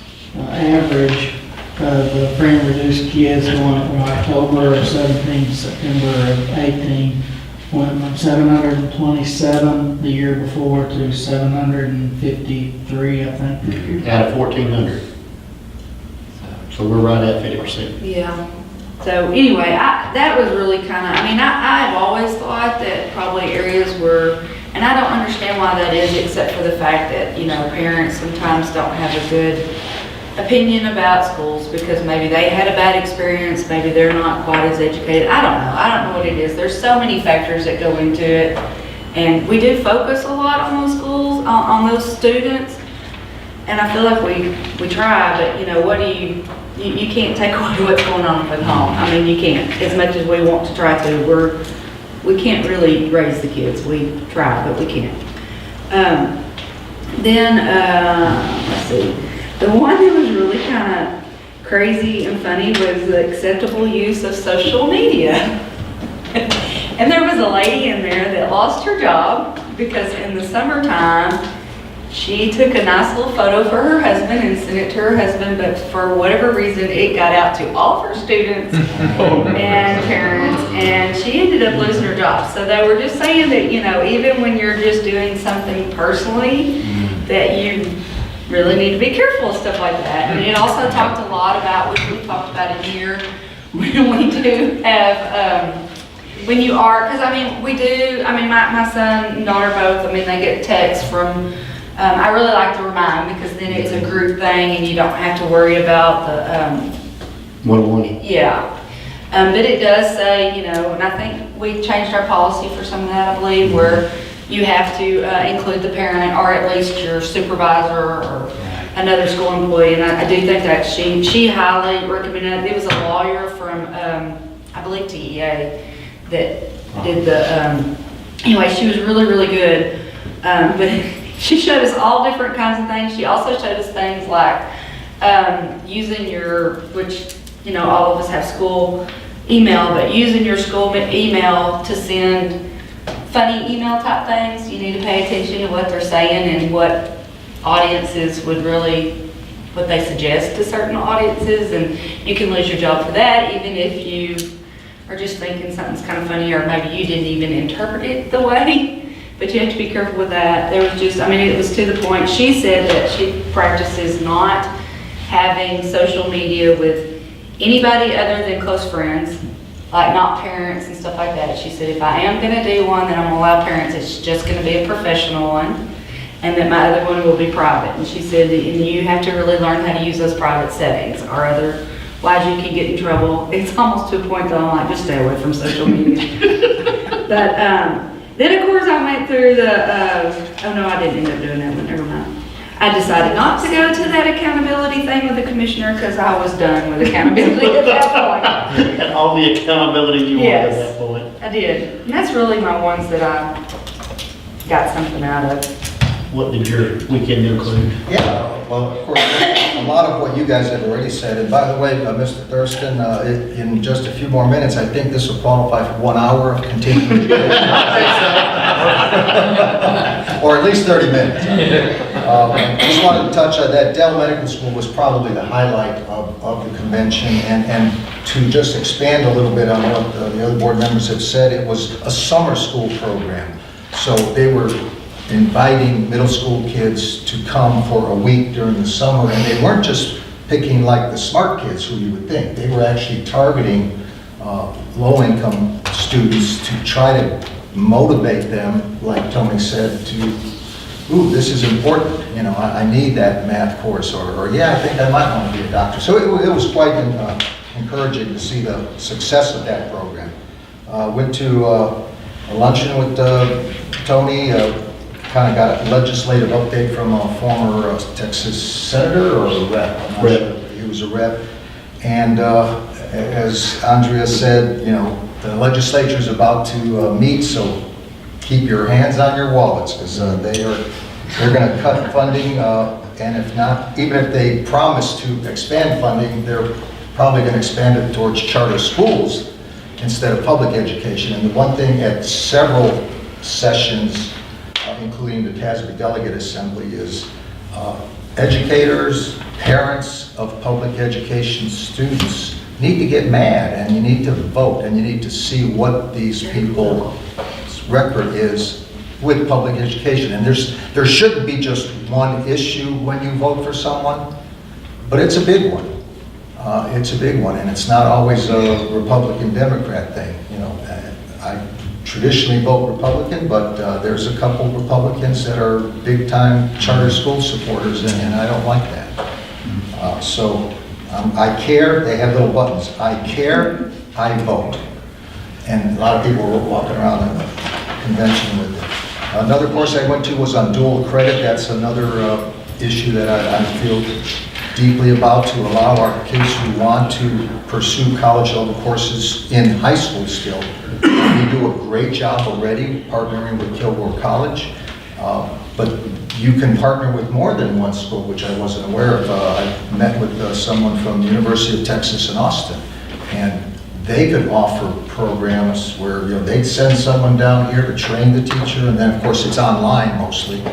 average of free and reduced kids going from October of 17 to September of 18. Went from 727 the year before to 753, I think. Out of 1,400. So we're right at 50%. Yeah. So anyway, that was really kind of, I mean, I've always thought that probably areas were, and I don't understand why that is, except for the fact that, you know, parents sometimes don't have a good opinion about schools because maybe they had a bad experience, maybe they're not quite as educated. I don't know what it is. There's so many factors that go into it. And we do focus a lot on those schools, on those students. And I feel like we try, but you know, you can't take away what's going on at home. I mean, you can't, as much as we want to try to. We can't really raise the kids. We try, but we can't. Let's see. The one that was really kind of crazy and funny was the acceptable use of social media. And there was a lady in there that lost her job because in the summertime, she took a nice little photo for her husband and sent it to her husband, but for whatever reason, it got out to all of her students and parents, and she ended up losing her job. So they were just saying that, you know, even when you're just doing something personally, that you really need to be careful of stuff like that. And it also talked a lot about, which we talked about in here, when we do have, when you are, because I mean, we do, I mean, my son and daughter both, I mean, they get texts from, I really like to remind because then it's a group thing and you don't have to worry about the, One. yeah. But it does say, you know, and I think we changed our policy for some of that, I believe, where you have to include the parent or at least your supervisor or another school employee. And I do think that she highly recommended it. There was a lawyer from, I believe TEA that did the, anyway, she was really, really good. But she showed us all different kinds of things. She also showed us things like using which, you know, all of us have school email, but using your school email to send funny email type things. You need to pay attention to what they're saying and what audiences would really, what they suggest to certain audiences, and you can lose your job for that, even if you are just thinking something's kind of funny, or maybe you didn't even interpret it the way. But you have to be careful with that. There was just, I mean, it was to the point, she said that she practices not having social media with anybody other than close friends, like not parents and stuff like that. She said, if I am gonna do one, then I'm gonna allow parents, it's just gonna be a professional one, and that my other one will be private. And she said that you have to really learn how to use those private settings, or otherwise you can get in trouble. It's almost to a point that I'm like, just stay away from social media. But, then of course I went through the, oh no, I didn't end up doing that one, never mind. I decided not to go to that accountability thing with the commissioner because I was done with accountability at that point. And all the accountability you wanted at that point. I did. And that's really my ones that I got something out of. What did your weekend include? Yeah, well, of course, a lot of what you guys have already said. And by the way, Mr. Thurston, in just a few more minutes, I think this will qualify for 1 hour of continuing education. Or at least 30 minutes. Just wanted to touch on that. Dell Medical School was probably the highlight of the convention. And to just expand a little bit on what the other board members have said, it was a summer school program. So they were inviting middle school kids to come for a week during the summer, and they weren't just picking like the smart kids who you would think. They were actually targeting low-income students to try to motivate them, like Tony said, to, ooh, this is important, you know, I need that math course, or yeah, I think I might want to be a doctor. So it was quite encouraging to see the success of that program. Went to a luncheon with Tony, kind of got a legislative update from a former Texas senator or a rep. I'm not sure. He was a rep. And as Andrea said, you know, the legislature is about to meet, so keep your hands on your wallets, because they're going to cut funding, and if not, even if they promise to expand funding, they're probably going to expand it towards charter schools instead of public education. And the one thing at several sessions, including the TASB Delegate Assembly, is educators, parents, of public education students need to get mad, and you need to vote, and you need to see what these people's record is with public education. And there shouldn't be just one issue when you vote for someone, but it's a big one. It's a big one, and it's not always a Republican-Democrat thing. You know, I traditionally vote Republican, but there's a couple Republicans that are big-time charter school supporters, and I don't like that. I care. They have little buttons. I care. I vote. And a lot of people were walking around the convention with it. Another course I went to was on dual credit. That's another issue that I feel deeply about, to allow our kids who want to pursue college-level courses in high school still. We do a great job already partnering with Kilgore College, but you can partner with more than one school, which I wasn't aware of. I met with someone from the University of Texas in Austin, and they could offer programs where, you know, they'd send someone down here to train the teacher, and then of course it's online mostly.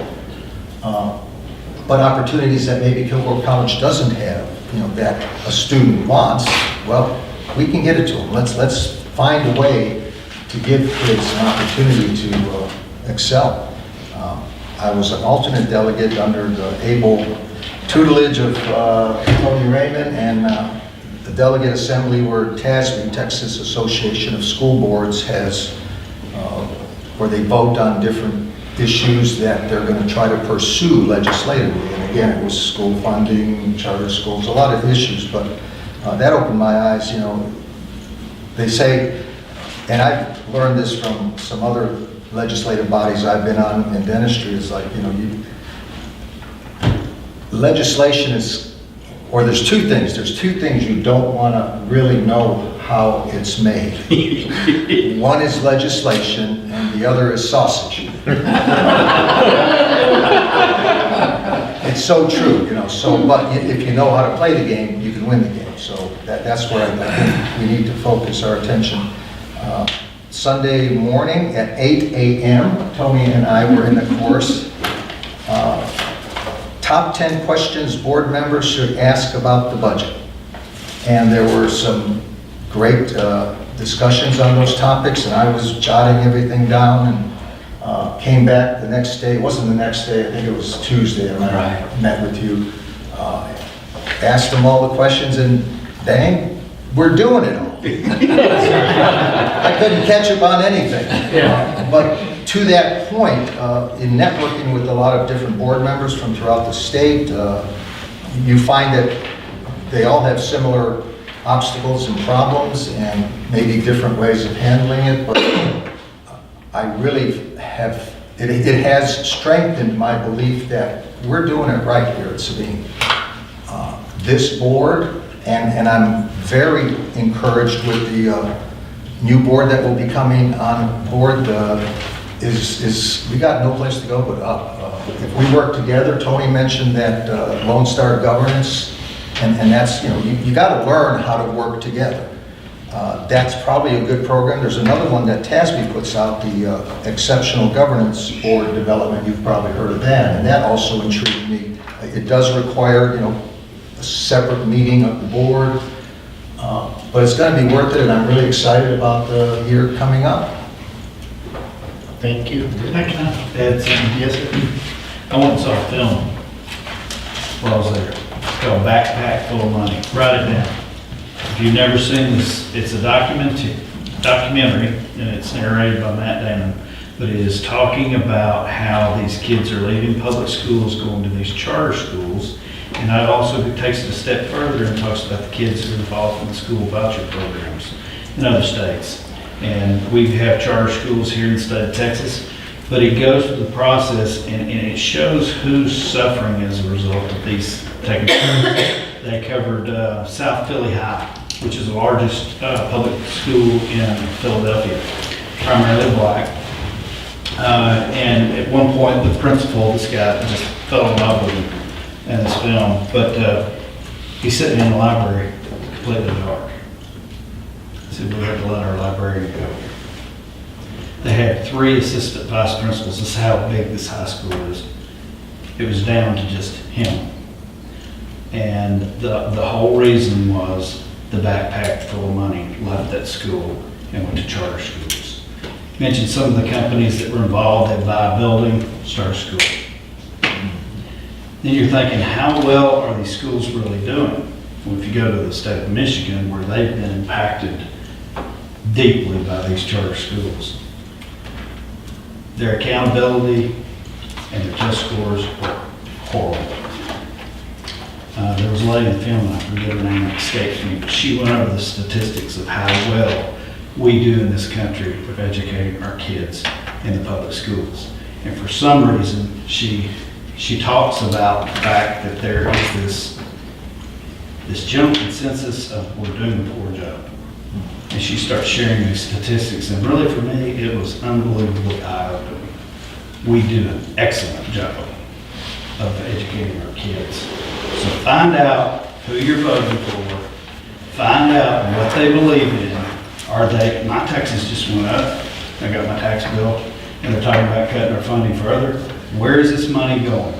But opportunities that maybe Kilgore College doesn't have, you know, that a student wants, well, we can get it to them. Let's find a way to give kids an opportunity to excel. I was an alternate delegate under the able tutelage of Tony Raymond, and the delegate assembly where TASB, Texas Association of School Boards, has, where they vote on different issues that they're going to try to pursue legislatively. And again, it was school funding, charter schools, a lot of issues, but that opened my eyes. You know, they say, and I've learned this from some other legislative bodies I've been on in dentistry, is like, you know, legislation is, or there's two things you don't want to really know how it's made. One is legislation, and the other is sausage. It's so true, you know. So, but if you know how to play the game, you can win the game. So that's where I think we need to focus our attention. Sunday morning at 8 a.m., Tony and I were in the course. Top 10 questions board members should ask about the budget. And there were some great discussions on those topics, and I was jotting everything down, and came back the next day. It wasn't the next day, I think it was Tuesday, and I met with you. Asked them all the questions, and bang, we're doing it all. I couldn't catch up on anything. But to that point, in networking with a lot of different board members from throughout the state, you find that they all have similar obstacles and problems and maybe different ways of handling it, but I really have, it has strengthened my belief that we're doing it right here at Sabine. This board, and I'm very encouraged with the new board that will be coming on board, is we got no place to go but up. If we work together, Tony mentioned that Lone Star governance, and that's, you know, you got to learn how to work together. That's probably a good program. There's another one that TASB puts out, the Exceptional Governance Board Development. You've probably heard of that, and that also intrigued me. It does require, you know, a separate meeting of the board, but it's going to be worth it, and I'm really excited about the year coming up. Thank you. Yes, sir. I went and saw a film while I was there. It's called Backpack Full of Money. Write it down. If you've never seen this, it's a documentary, and it's narrated by Matt Damon, but it is talking about how these kids are leaving public schools, going to these charter schools, and it also takes it a step further and talks about the kids who are involved in the school voucher programs in other states. And we have charter schools here in the state of Texas, but it goes through the process, and it shows who's suffering as a result of these taking place. They covered South Philly High, which is the largest public school in Philadelphia, primarily black. And at one point, the principal, this guy, just fell in love with him in this film, but he's sitting in the library, completely dark. He said, we have to let our librarian go. They had 3 assistant vice principals. This is how big this high school is. It was down to just him. And the whole reason was the backpack full of money left that school and went to charter schools. Mentioned some of the companies that were involved, they buy a building, start a school. Then you're thinking, how well are these schools really doing? Well, if you go to the state of Michigan, where they've been impacted deeply by these charter schools, their accountability and their test scores were horrible. There was a lady in the film, I forget her name, it escapes me, but she went over the statistics of how well we do in this country with educating our kids in the public schools. And for some reason, she talks about the fact that there is this general consensus of we're doing a poor job. And she starts sharing these statistics, and really for me, it was unbelievably eye-opening. We do an excellent job of educating our kids. So find out who you're voting for, find out what they believe in. My taxes just went up, I got my tax bill, and they're talking about cutting our funding further. Where is this money going?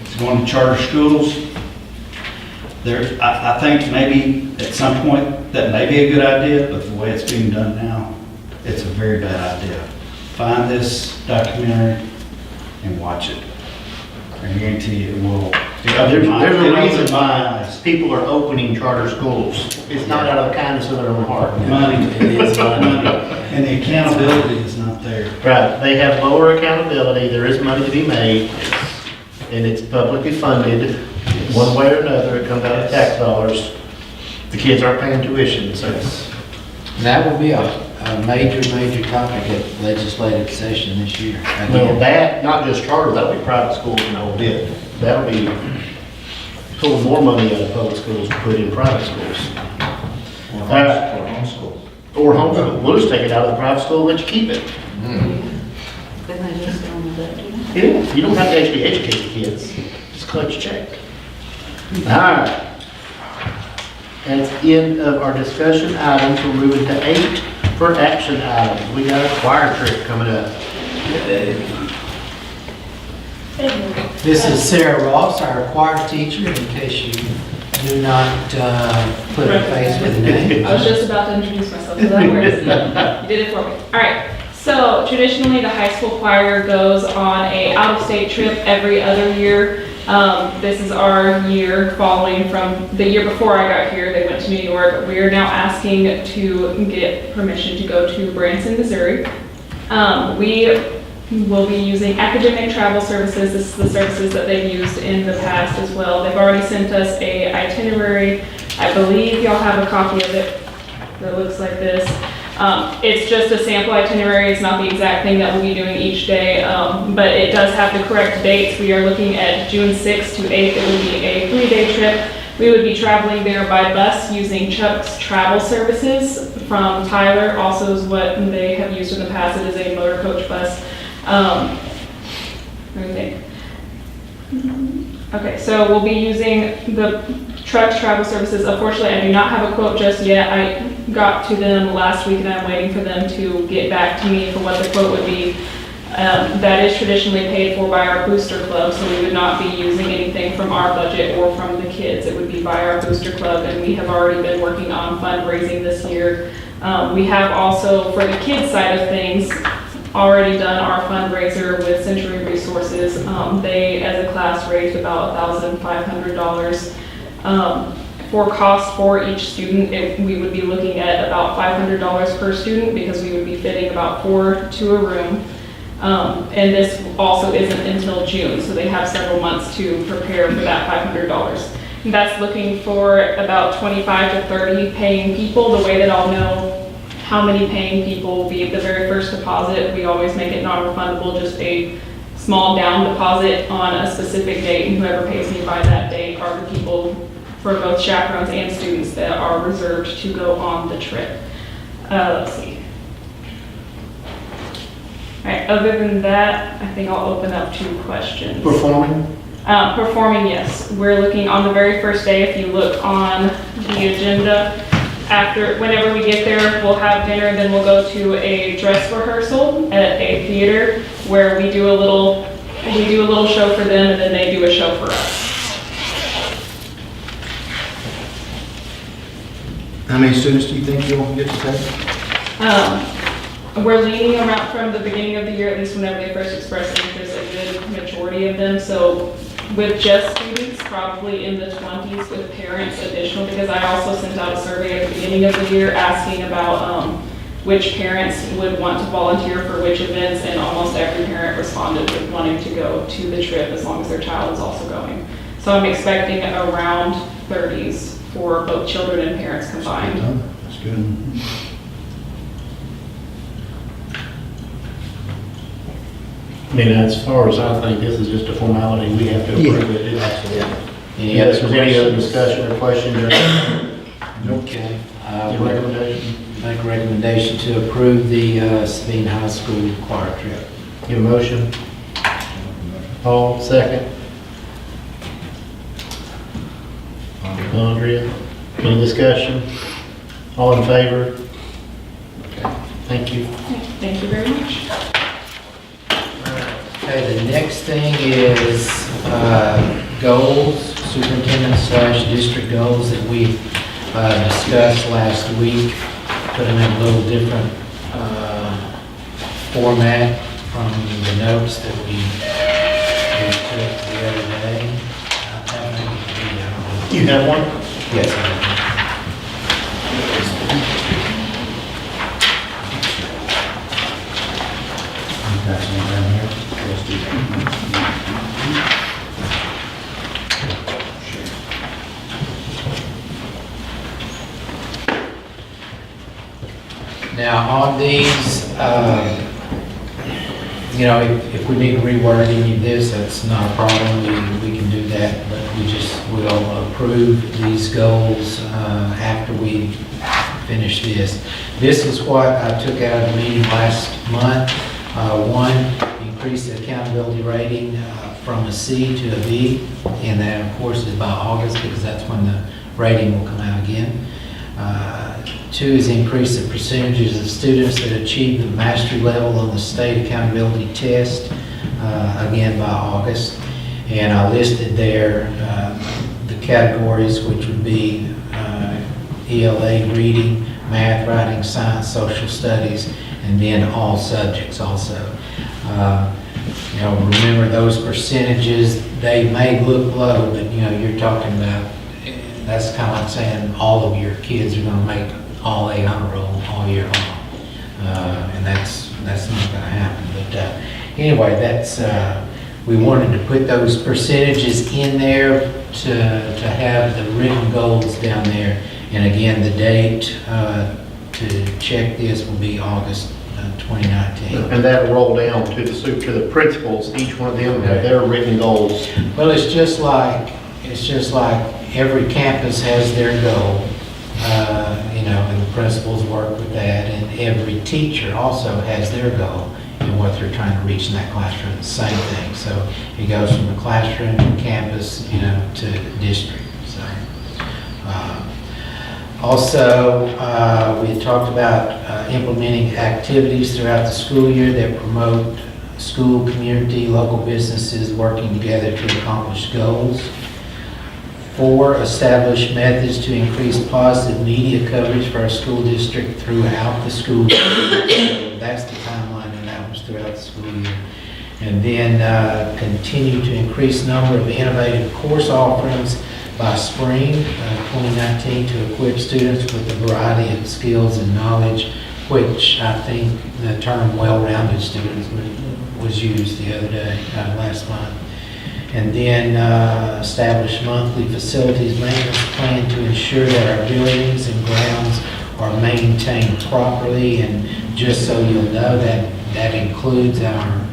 It's going to charter schools. I think maybe at some point that may be a good idea, but the way it's being done now, it's a very bad idea. Find this documentary and watch it. I guarantee it will. There's a reason why people are opening charter schools. It's not out of the kindness of their own heart. Money, it is money, and the accountability is not there. Right, they have lower accountability, there is money to be made, and it's publicly funded, one way or another, it comes out of tax dollars. The kids aren't paying tuition, so. That will be a major topic at legislative session this year. Well, that, not just charter, that'll be private schools and the whole bit. That'll be pulling more money out of public schools to put in private schools. Or homeschool. Or homeschool, we'll just take it out of the private school and let you keep it. Then they just don't know that, do they? Yeah, you don't have to actually educate the kids, just collect your check. All right. That's the end of our discussion items. We're moving to 8 for action items. We got a choir trip coming up. This is Sarah Ross, our choir teacher, in case you do not put a face with a name. I was just about to introduce myself, so that works. You did it for me. All right. So traditionally, the high school choir goes on a out-of-state trip every other year. This is our year following from the year before I got here. They went to New York. We are now asking to get permission to go to Branson, Missouri. We will be using Academic Travel Services. This is the services that they've used in the past as well. They've already sent us a itinerary. I believe y'all have a copy of it that looks like this. It's just a sample itinerary. It's not the exact thing that we'll be doing each day, but it does have the correct dates. We are looking at June 6th to 8th. It would be a 3-day trip. We would be traveling there by bus using Chuck's Travel Services from Tyler. Also is what they have used in the past. It is a motor coach bus. Let me think. Okay, so we'll be using the Chuck's Travel Services. Unfortunately, I do not have a quote just yet. I got to them last week and I'm waiting for them to get back to me for what the quote would be. That is traditionally paid for by our booster club, so we would not be using anything from our budget or from the kids. It would be by our booster club, and we have already been working on fundraising this year. We have also, for the kids side of things, already done our fundraiser with Century Resources. They, as a class, raised about $1,500. For cost for each student, we would be looking at about $500 per student because we would be fitting about 4 to a room. And this also isn't until June, so they have several months to prepare for that $500. And that's looking for about 25 to 30 paying people. The way that I'll know how many paying people will be at the very first deposit, we always make it non-refundable, just a small down deposit on a specific date, and whoever pays me by that date are the people for both chaperones and students that are reserved to go on the trip. Let's see. All right, other than that, I think I'll open up to questions. Performing? Performing, yes. We're looking on the very first day. If you look on the agenda, whenever we get there, we'll have dinner, then we'll go to a dress rehearsal at a theater where we do a little show for them and then they do a show for us. How many students do you think you'll get to take? We're leaning around from the beginning of the year, at least whenever they first expressed interest, a good majority of them. So with just students, probably in the 20s, with parents additional, because I also sent out a survey at the beginning of the year asking about which parents would want to volunteer for which events, and almost every parent responded with wanting to go to the trip as long as their child is also going. So I'm expecting around 30s for both children and parents combined. That's good. I mean, as far as I think, this is just a formality, we have to approve it. Yes, was there any other discussion or questions or Okay. your recommendation? Make a recommendation to approve the Sabine High School choir trip. Give a motion. Paul, second. Andrea, any discussion? All in favor? Okay, thank you. Thank you very much. Okay, the next thing is goals, superintendent/district goals that we discussed last week. Put them in a little different format from the notes that we took the other day. You have one? Yes, I Now, on these, you know, if we need to reword any of this, that's not a problem, we can do that, but we'll approve these goals after we finish this. This is what I took out of the meeting last month. One, increase the accountability rating from a C to a B, and that, of course, is by August, because that's when the rating will come out again. Two is increase the percentages of students that achieve the mastery level on the state accountability test, again by August. And I listed there the categories, which would be ELA, reading, math, writing, science, social studies, and then all subjects also. You know, remember those percentages, they may look low, but you know, you're talking about, that's kind of like saying all of your kids are going to make all A honor roll all year long. And that's not going to happen. But anyway, that's, we wanted to put those percentages in there to have the written goals down there. And again, the date to check this will be August 2019. And that'll roll down to the principals, each one of them have their written goals. Well, it's just like every campus has their goal, you know, and the principals work with that, and every teacher also has their goal and what they're trying to reach in that classroom, the same thing. So it goes from the classroom to campus, you know, to district. So also, we had talked about implementing activities throughout the school year that promote school, community, local businesses working together to accomplish goals. 4, establish methods to increase positive media coverage for our school district throughout the school year. So that's the timeline, and that was throughout the school year. And then continue to increase number of innovative course offerings by spring 2019 to equip students with a variety of skills and knowledge, which I think the term well-rounded students was used the other day, last month. And then establish monthly facilities maintenance plan to ensure that our buildings and grounds are maintained properly. And just so you'll know, that includes our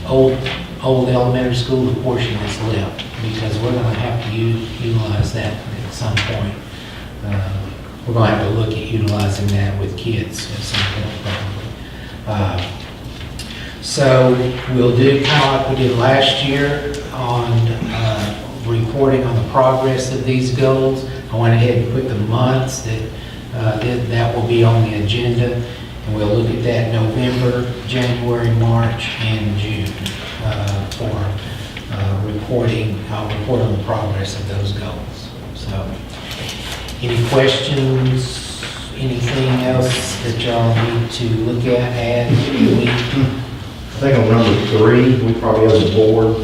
old elementary school, the portion that's left, because we're going to have to utilize that at some point. We're going to have to look at utilizing that with kids at some point probably. So we'll do kind of like we did last year on reporting on the progress of these goals. I went ahead and put the months that will be on the agenda, and we'll look at that in November, January, March, and June for reporting. I'll report on the progress of those goals. So Any questions, anything else that y'all need to look at, add? I think on number 3, we probably as a board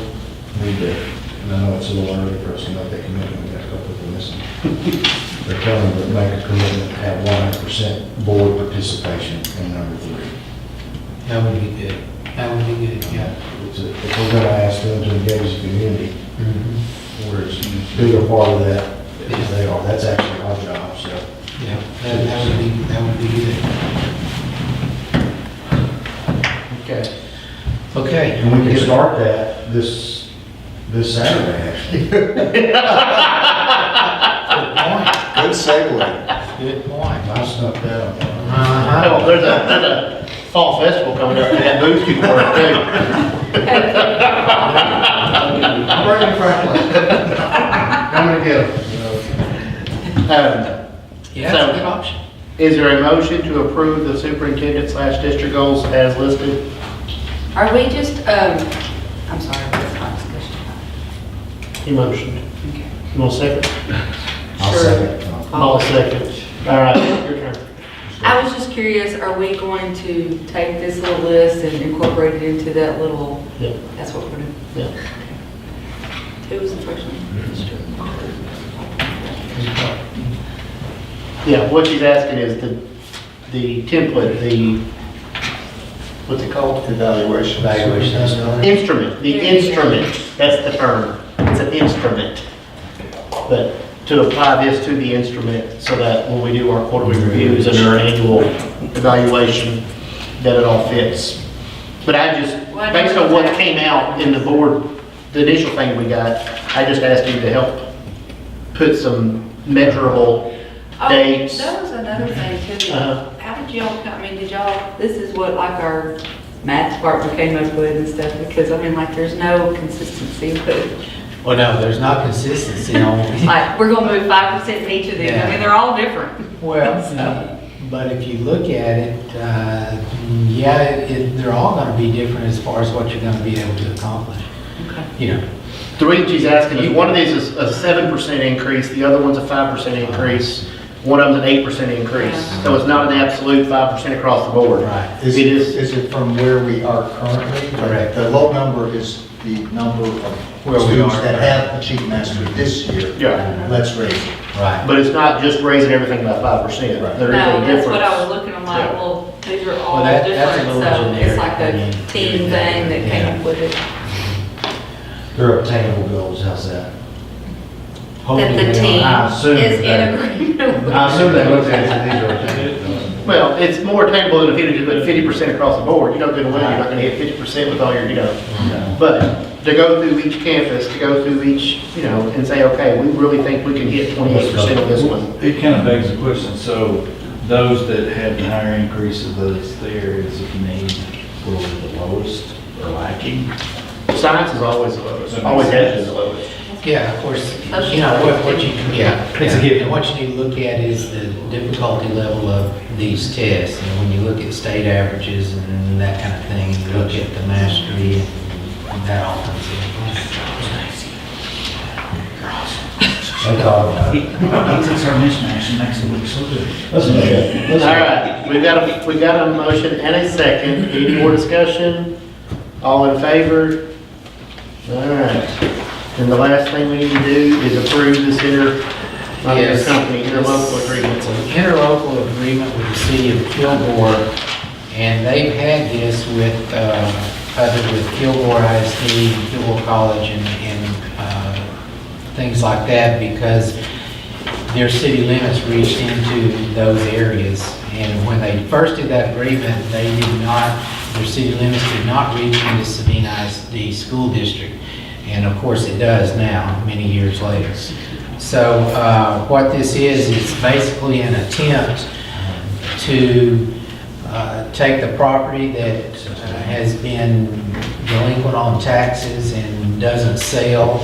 need to, and I know it's a little early for us to make that commitment, we got a couple of them missing. They're telling them to make a commitment to have 100% board participation in number 3. That would be good. That would be good, yeah. If we're gonna ask them to engage the community, we're as big a part of that as they are. That's actually our job, so. Yeah, that would be good. Okay. Okay. And we can start that this Saturday, actually. Good segue. Good point. I snuck that on. Uh-huh. Oh, there's a fall festival coming up, that booze people work too. I'm bringing Franklin. I'm gonna get him. Yeah, that's a good option. Is there a motion to approve the superintendent/district goals as listed? Are we just, I'm sorry, that's not discussion. He motioned. Okay. You want a second? I'll Sure. second. I'll second. All right, your turn. I was just curious, are we going to take this little list and incorporate it into that little, Yeah. that's what we're doing? Yeah. Who was the first one? Yeah, what she's asking is the template, what's it called? Evaluation. Instrument, the instrument, that's the term. It's an instrument. But to apply this to the instrument so that when we do our quarterly reviews and our annual evaluation, that it all fits. But I just, based on what came out in the board, the initial thing we got, I just asked you to help put some measurable dates. Oh, that was another thing too. Uh-huh. How did y'all, I mean, did y'all, this is what like our math department came up with and stuff, because I mean, like, there's no consistency, but Well, no, there's not consistency on. like, we're gonna move 5% in each of these, I mean, they're all different. Well, but if you look at it, yeah, they're all gonna be different as far as what you're gonna be able to accomplish. Okay. You know, The reason she's asking is, one of these is a 7% increase, the other one's a 5% increase, one of them's an 8% increase. So it's not an absolute 5% across the board. right. Is It it, is- is it from where we are currently? Correct. The low number is the number of Where we students are. that have achieved mastery this year. Yeah. Let's raise it. Right. But it's not just raising everything by 5%. Right. There is No, a that's what I difference. was looking, I'm like, Yeah. well, these are all Well, that's a different, little so generic, it's like I mean, a team thing that came up with it. They're obtainable goals, how's that? That the team I assume is that- in agreement with. I assume they looked at it and these are obtainable goals. Well, it's more attainable than if you did, but 50% across the board. You don't do well, you're not gonna hit 50% with all your, But to go through each campus, to go through each, and say, okay, we really think we can hit 28% on this one. It kind of begs the question, so those that had the higher increases, those the areas of need were the lowest or lacking? Science is always the lowest, always has been the lowest. Yeah, of course, what you, It's a given. and what you need to look at is the difficulty level of these tests. And when you look at state averages and that kind of thing, you look at the mastery and that all comes in. They thought about it. It's our mismatch and makes it look so good. All right, we got a motion and a second. Any more discussion? All in favor? All right. And the last thing we need to do is approve this Yes. interlocal agreement. It's an interlocal agreement with the city of Kilgore, and they've had this with Kilgore ISD, Kilgore College, and things like that, because their city limits reached into those areas. And when they first did that agreement, their city limits did not reach into Sabine ISD School District. And of course it does now, many years later. So what this is, it's basically an attempt to take the property that has been delinquent on taxes and doesn't sell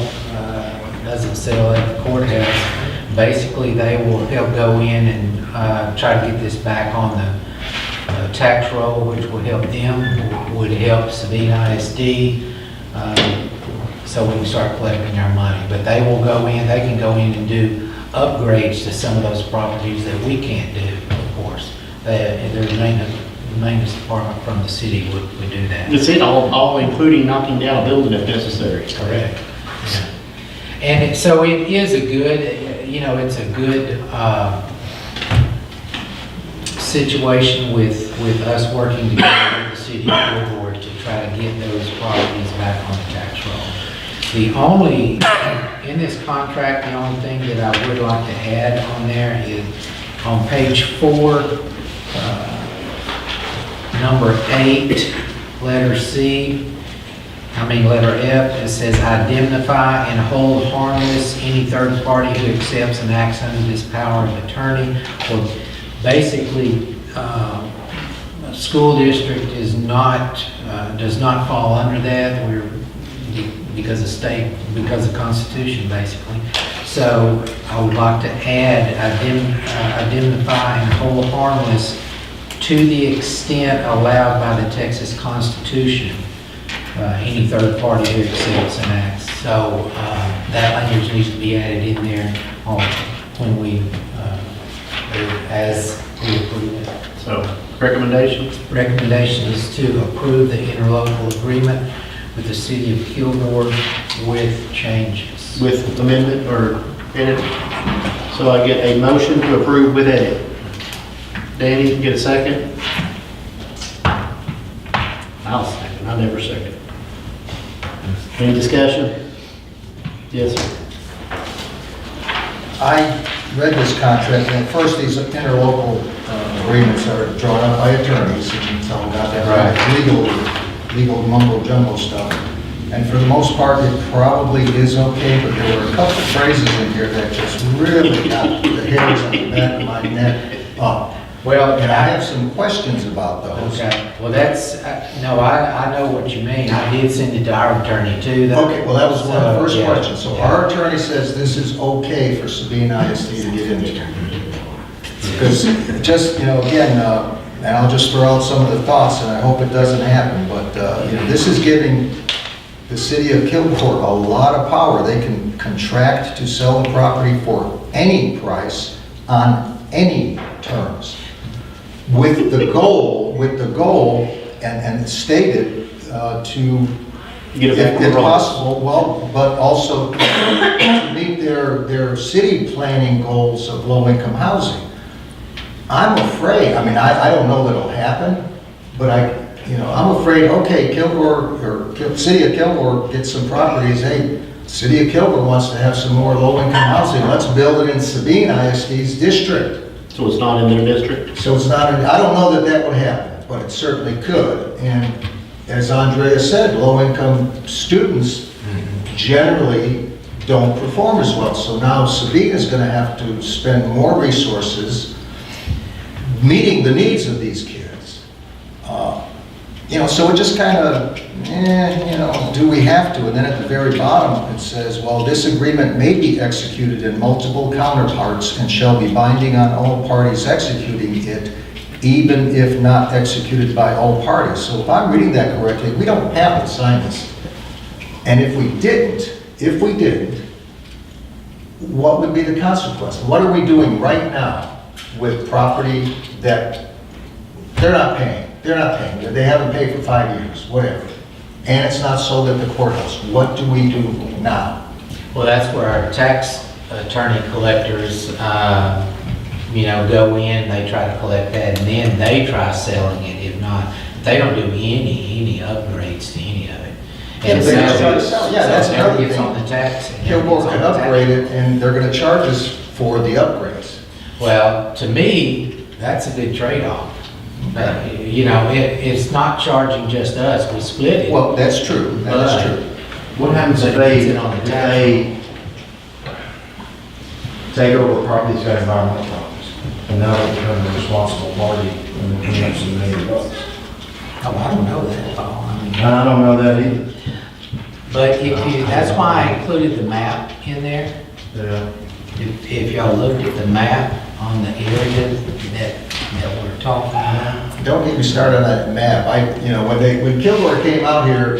at the courthouse. Basically, they will help go in and try to get this back on the tax roll, which will help them, would help Sabine ISD, so we can start collecting our money. But they will go in, they can go in and do upgrades to some of those properties that we can't do, of course. There's maintenance department from the city would do that. That's it, all including knocking down a building if necessary. Correct. Yeah. And so it is a good, it's a good situation with us working together with the city of Board to try to get those properties back on the tax roll. The only, in this contract, the only thing that I would like to add on there is on page 4, number 8, letter F, it says indemnify and hold harmless any third party who accepts and acts under this power of attorney. Or basically, school district is not, does not fall under that. Because of Constitution, basically. So I would like to add indemnify and hold harmless to the extent allowed by the Texas Constitution, any third party who accepts and acts. So that language needs to be added in there when we, as we approve it. So, recommendation? Recommendation is to approve the interlocal agreement with the city of Kilgore with changes. With amendment or edit? So I get a motion to approve with edit. Danny, get a second? I'll second, I never second. Any discussion? Yes, sir. I read this contract, and at first these interlocal agreements are drawn up by attorneys, and so got that right. Legal mumbo jumbo stuff. And for the most part, it probably is okay, but there were a couple of phrases in here that just really got the hairs on the back of my neck up. Well, And I have some questions about those. Okay, well, that's, no, I know what you mean. I did send it to our attorney too. Okay, well, that was one of the first Yeah. questions. So our attorney says this is okay for Sabine ISD to get into. Because just, again, and I'll just throw out some of the thoughts, and I hope it doesn't happen, but, this is giving the city of Kilgore a lot of power. They can contract to sell the property for any price on any terms. With the goal, and it's stated, to, Get it back on the if roll. possible, well, but also to meet their city planning goals of low-income housing. I'm afraid, I don't know that it'll happen, but I'm afraid, okay, Kilgore, or City of Kilgore gets some properties, hey, City of Kilgore wants to have some more low-income housing, let's build it in Sabine ISD's district. So it's not in their district? So it's not, I don't know that would happen, but it certainly could. And as Andrea said, low-income students generally don't perform as well. So now Sabine is going to have to spend more resources meeting the needs of these kids. So it just kind of, do we have to? And then at the very bottom, it says, well, this agreement may be executed in multiple counterparts and shall be binding on all parties executing it, even if not executed by all parties. So if I'm reading that correctly, we don't have to sign this. And if we didn't, what would be the consequence? What are we doing right now with property that they're not paying? They haven't paid for 5 years, whatever. And it's not sold at the courthouse. What do we do now? Well, that's where our tax attorney collectors, go in, they try to collect that, and then they try selling it. If not, they don't do any upgrades to any of it. And They just try to sell. Yeah, that's another It's thing. on the tax. Kilgore can upgrade it, and they're gonna charge us for the upgrades. Well, to me, that's a good trade-off. It's not charging just us, we split it. Well, that's true, that is true. What happens if But it they, gets it on the tax. take over a property that's got environmental problems? And now they become the responsible party and they clean up some $1 million. Oh, I don't know that at all. And I don't know that either. But that's why I included the map in there. Yeah. If y'all looked at the map on the area that that we're talking about? Don't get me started on that map. When Kilgore came out here,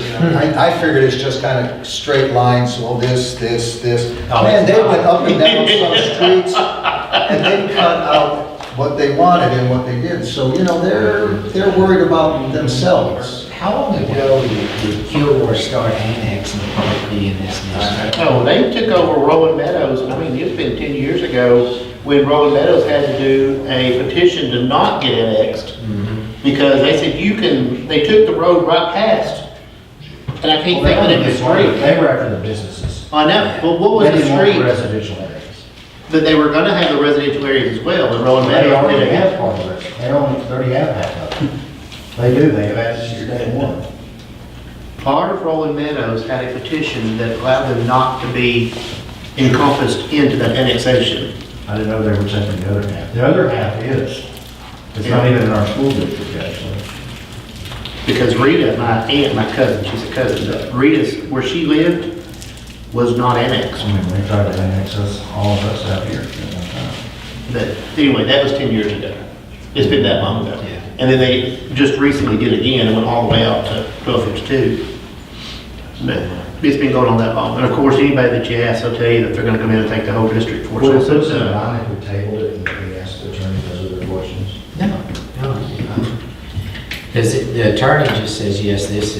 I figured it's just kind of straight lines, so this. Man, they went up and down some streets, and they cut out what they wanted and what they did. So, they're worried about themselves. How long ago did Kilgore start annexing property in this district? Oh, they took over Rolling Meadows, I mean, it's been 10 years ago, when Rolling Meadows had to do a petition to not get annexed, because they said they took the road right past, and I can't think of the street. They were after the businesses. I know, but what was They the didn't want street? residential areas. That they were gonna have the residential areas as well, and Rolling They Meadows already did have it. part of it. They already have half of it. They do, they have added to your day one. Part of Rolling Meadows had a petition that allowed them not to be encompassed into that annexation. I didn't know they were taking the other half. The other half is. It's not even in our school district, actually. Because Rita, my aunt, my cousin, she's a cousin, but Rita's, where she lived, was not annexed. I mean, they tried to annex us, all of us out here at one time. But anyway, that was 10 years ago. It's been that long ago. Yeah. And then they just recently did it again and went all the way out to 1252. But it's been going on that long. And of course, anybody that you ask, they'll tell you that they're gonna come in and take the whole district for Would it us. put us in a line if we tabled it and we asked the attorney those other questions? No. Because the attorney just says, yes, this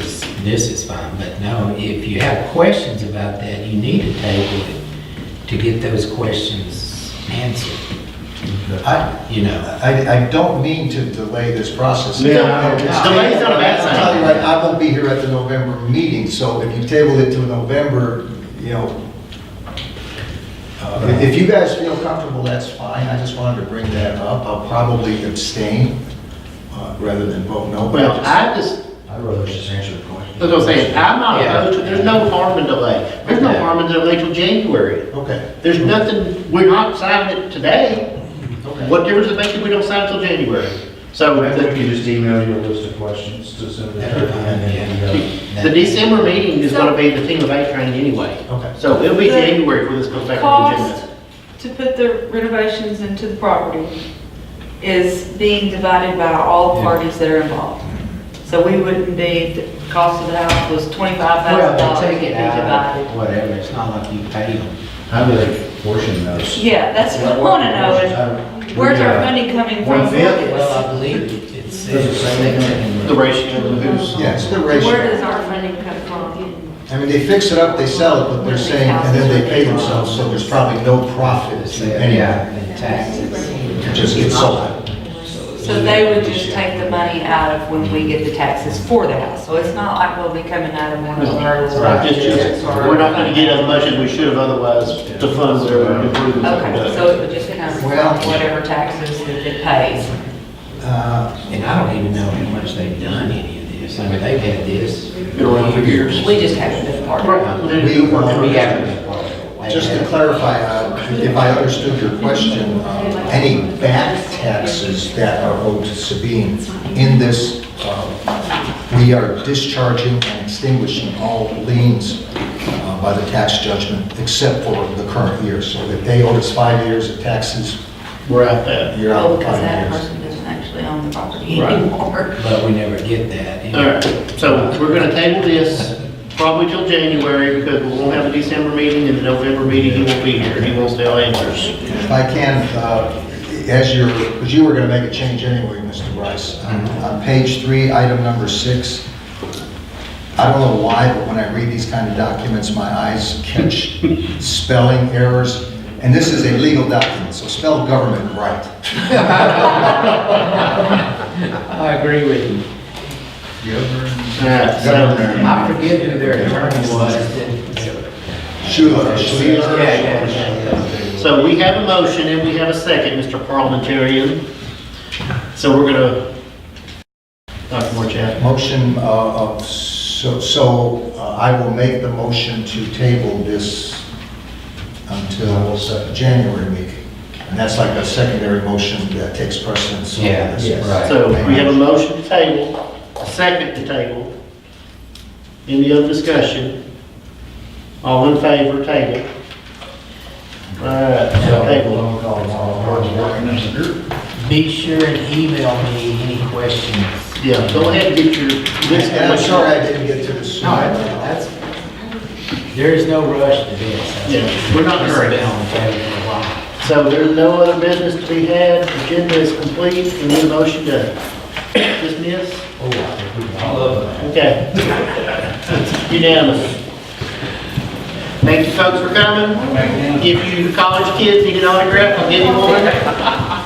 is fine, but no, if you have questions about that, you need to table it to get those questions answered. I don't mean to delay this process. Delay's not a bad thing. I'll tell you right, I won't be here at the November meeting, so if you table it to November, if you guys feel comfortable, that's fine. I just wanted to bring that up. I'll probably abstain rather than vote no. But Well, I'd rather just answer the question. that's what I'm saying, I'm not opposed to, there's no harm in delay. There's no harm in delay till January. Okay. There's nothing, we're not signing it today. Okay. What difference does it make if we don't sign it till January? So I think the, you just email you a list of questions to send to the attorney. the December meeting is gonna be the team of 8 training anyway. Okay. So it'll be January before this goes back on the Cost agenda. to put the renovations into the property is being divided by all parties that are involved. So we wouldn't be, the cost of the house was $25,000. Well, they take it it'd be out, divided. of whatever, it's not like you pay them. How do they portion those? Yeah, that's what I want to know is, where's our funding coming from? for this? Well, I believe it's. Does it say anything? The ratio of who's. Yeah, it's the Where ratio. does our funding come from? I mean, they fix it up, they sell it, but they're saying, and then they pay themselves, so there's probably no profit to anyone. And taxes. It just gets sold. So they would just take the money out of when we get the taxes for the house. So it's not like we'll be coming out of one of our little budgets or. We're not gonna get as much as we should have otherwise to fund whatever improvements that we've Okay, done. so it would just come from Well- whatever taxes that it pays. And I don't even know how much they've done any of this. I mean, they've had this. Been around for years. We just haven't been part of it. We haven't been part of it. Just to clarify, if I understood your question, any back taxes that are owed to Sabine, in this, we are discharging and extinguishing all liens by the tax judgment, except for the current year. So if they owe us 5 years of taxes, We're out there. you're Oh, out because 5 that years. person doesn't actually own the property Right. anymore. But we never get that. All right, so we're gonna table this probably till January because we won't have a December meeting and the November meeting, he won't be here. He won't stay on answers. If I can, because you were going to make a change anyway, Mr. Rice, on page 3, item number 6, I don't know why, but when I read these kind of documents, my eyes catch spelling errors. And this is a legal document, so spell government right. I agree with you. All right, so, I forget who their attorney was. Schuler. so we have a motion and we have a second, Mr. Parliamentarian. So we're gonna, Dr. Morchat. Motion I will make the motion to table this until January meeting. And that's like a secondary motion that takes precedence. over Yeah, this. yes. Right. So we have a motion to table, a second to table. Any other discussion? All in favor, table. All right, so table. be sure and email me any questions. Yeah, go ahead and get your list. And I'm sorry I didn't get to this. No, that's, there is no rush to this. Yeah, we're not in a hurry. It's been on the table for a while. So there's no other business to be had, agenda is complete, we need a motion to dismiss? Oh, I think we can all of it. Okay. Unanimous. Thank you folks for coming. If you college kids need an autograph, I'll give you one.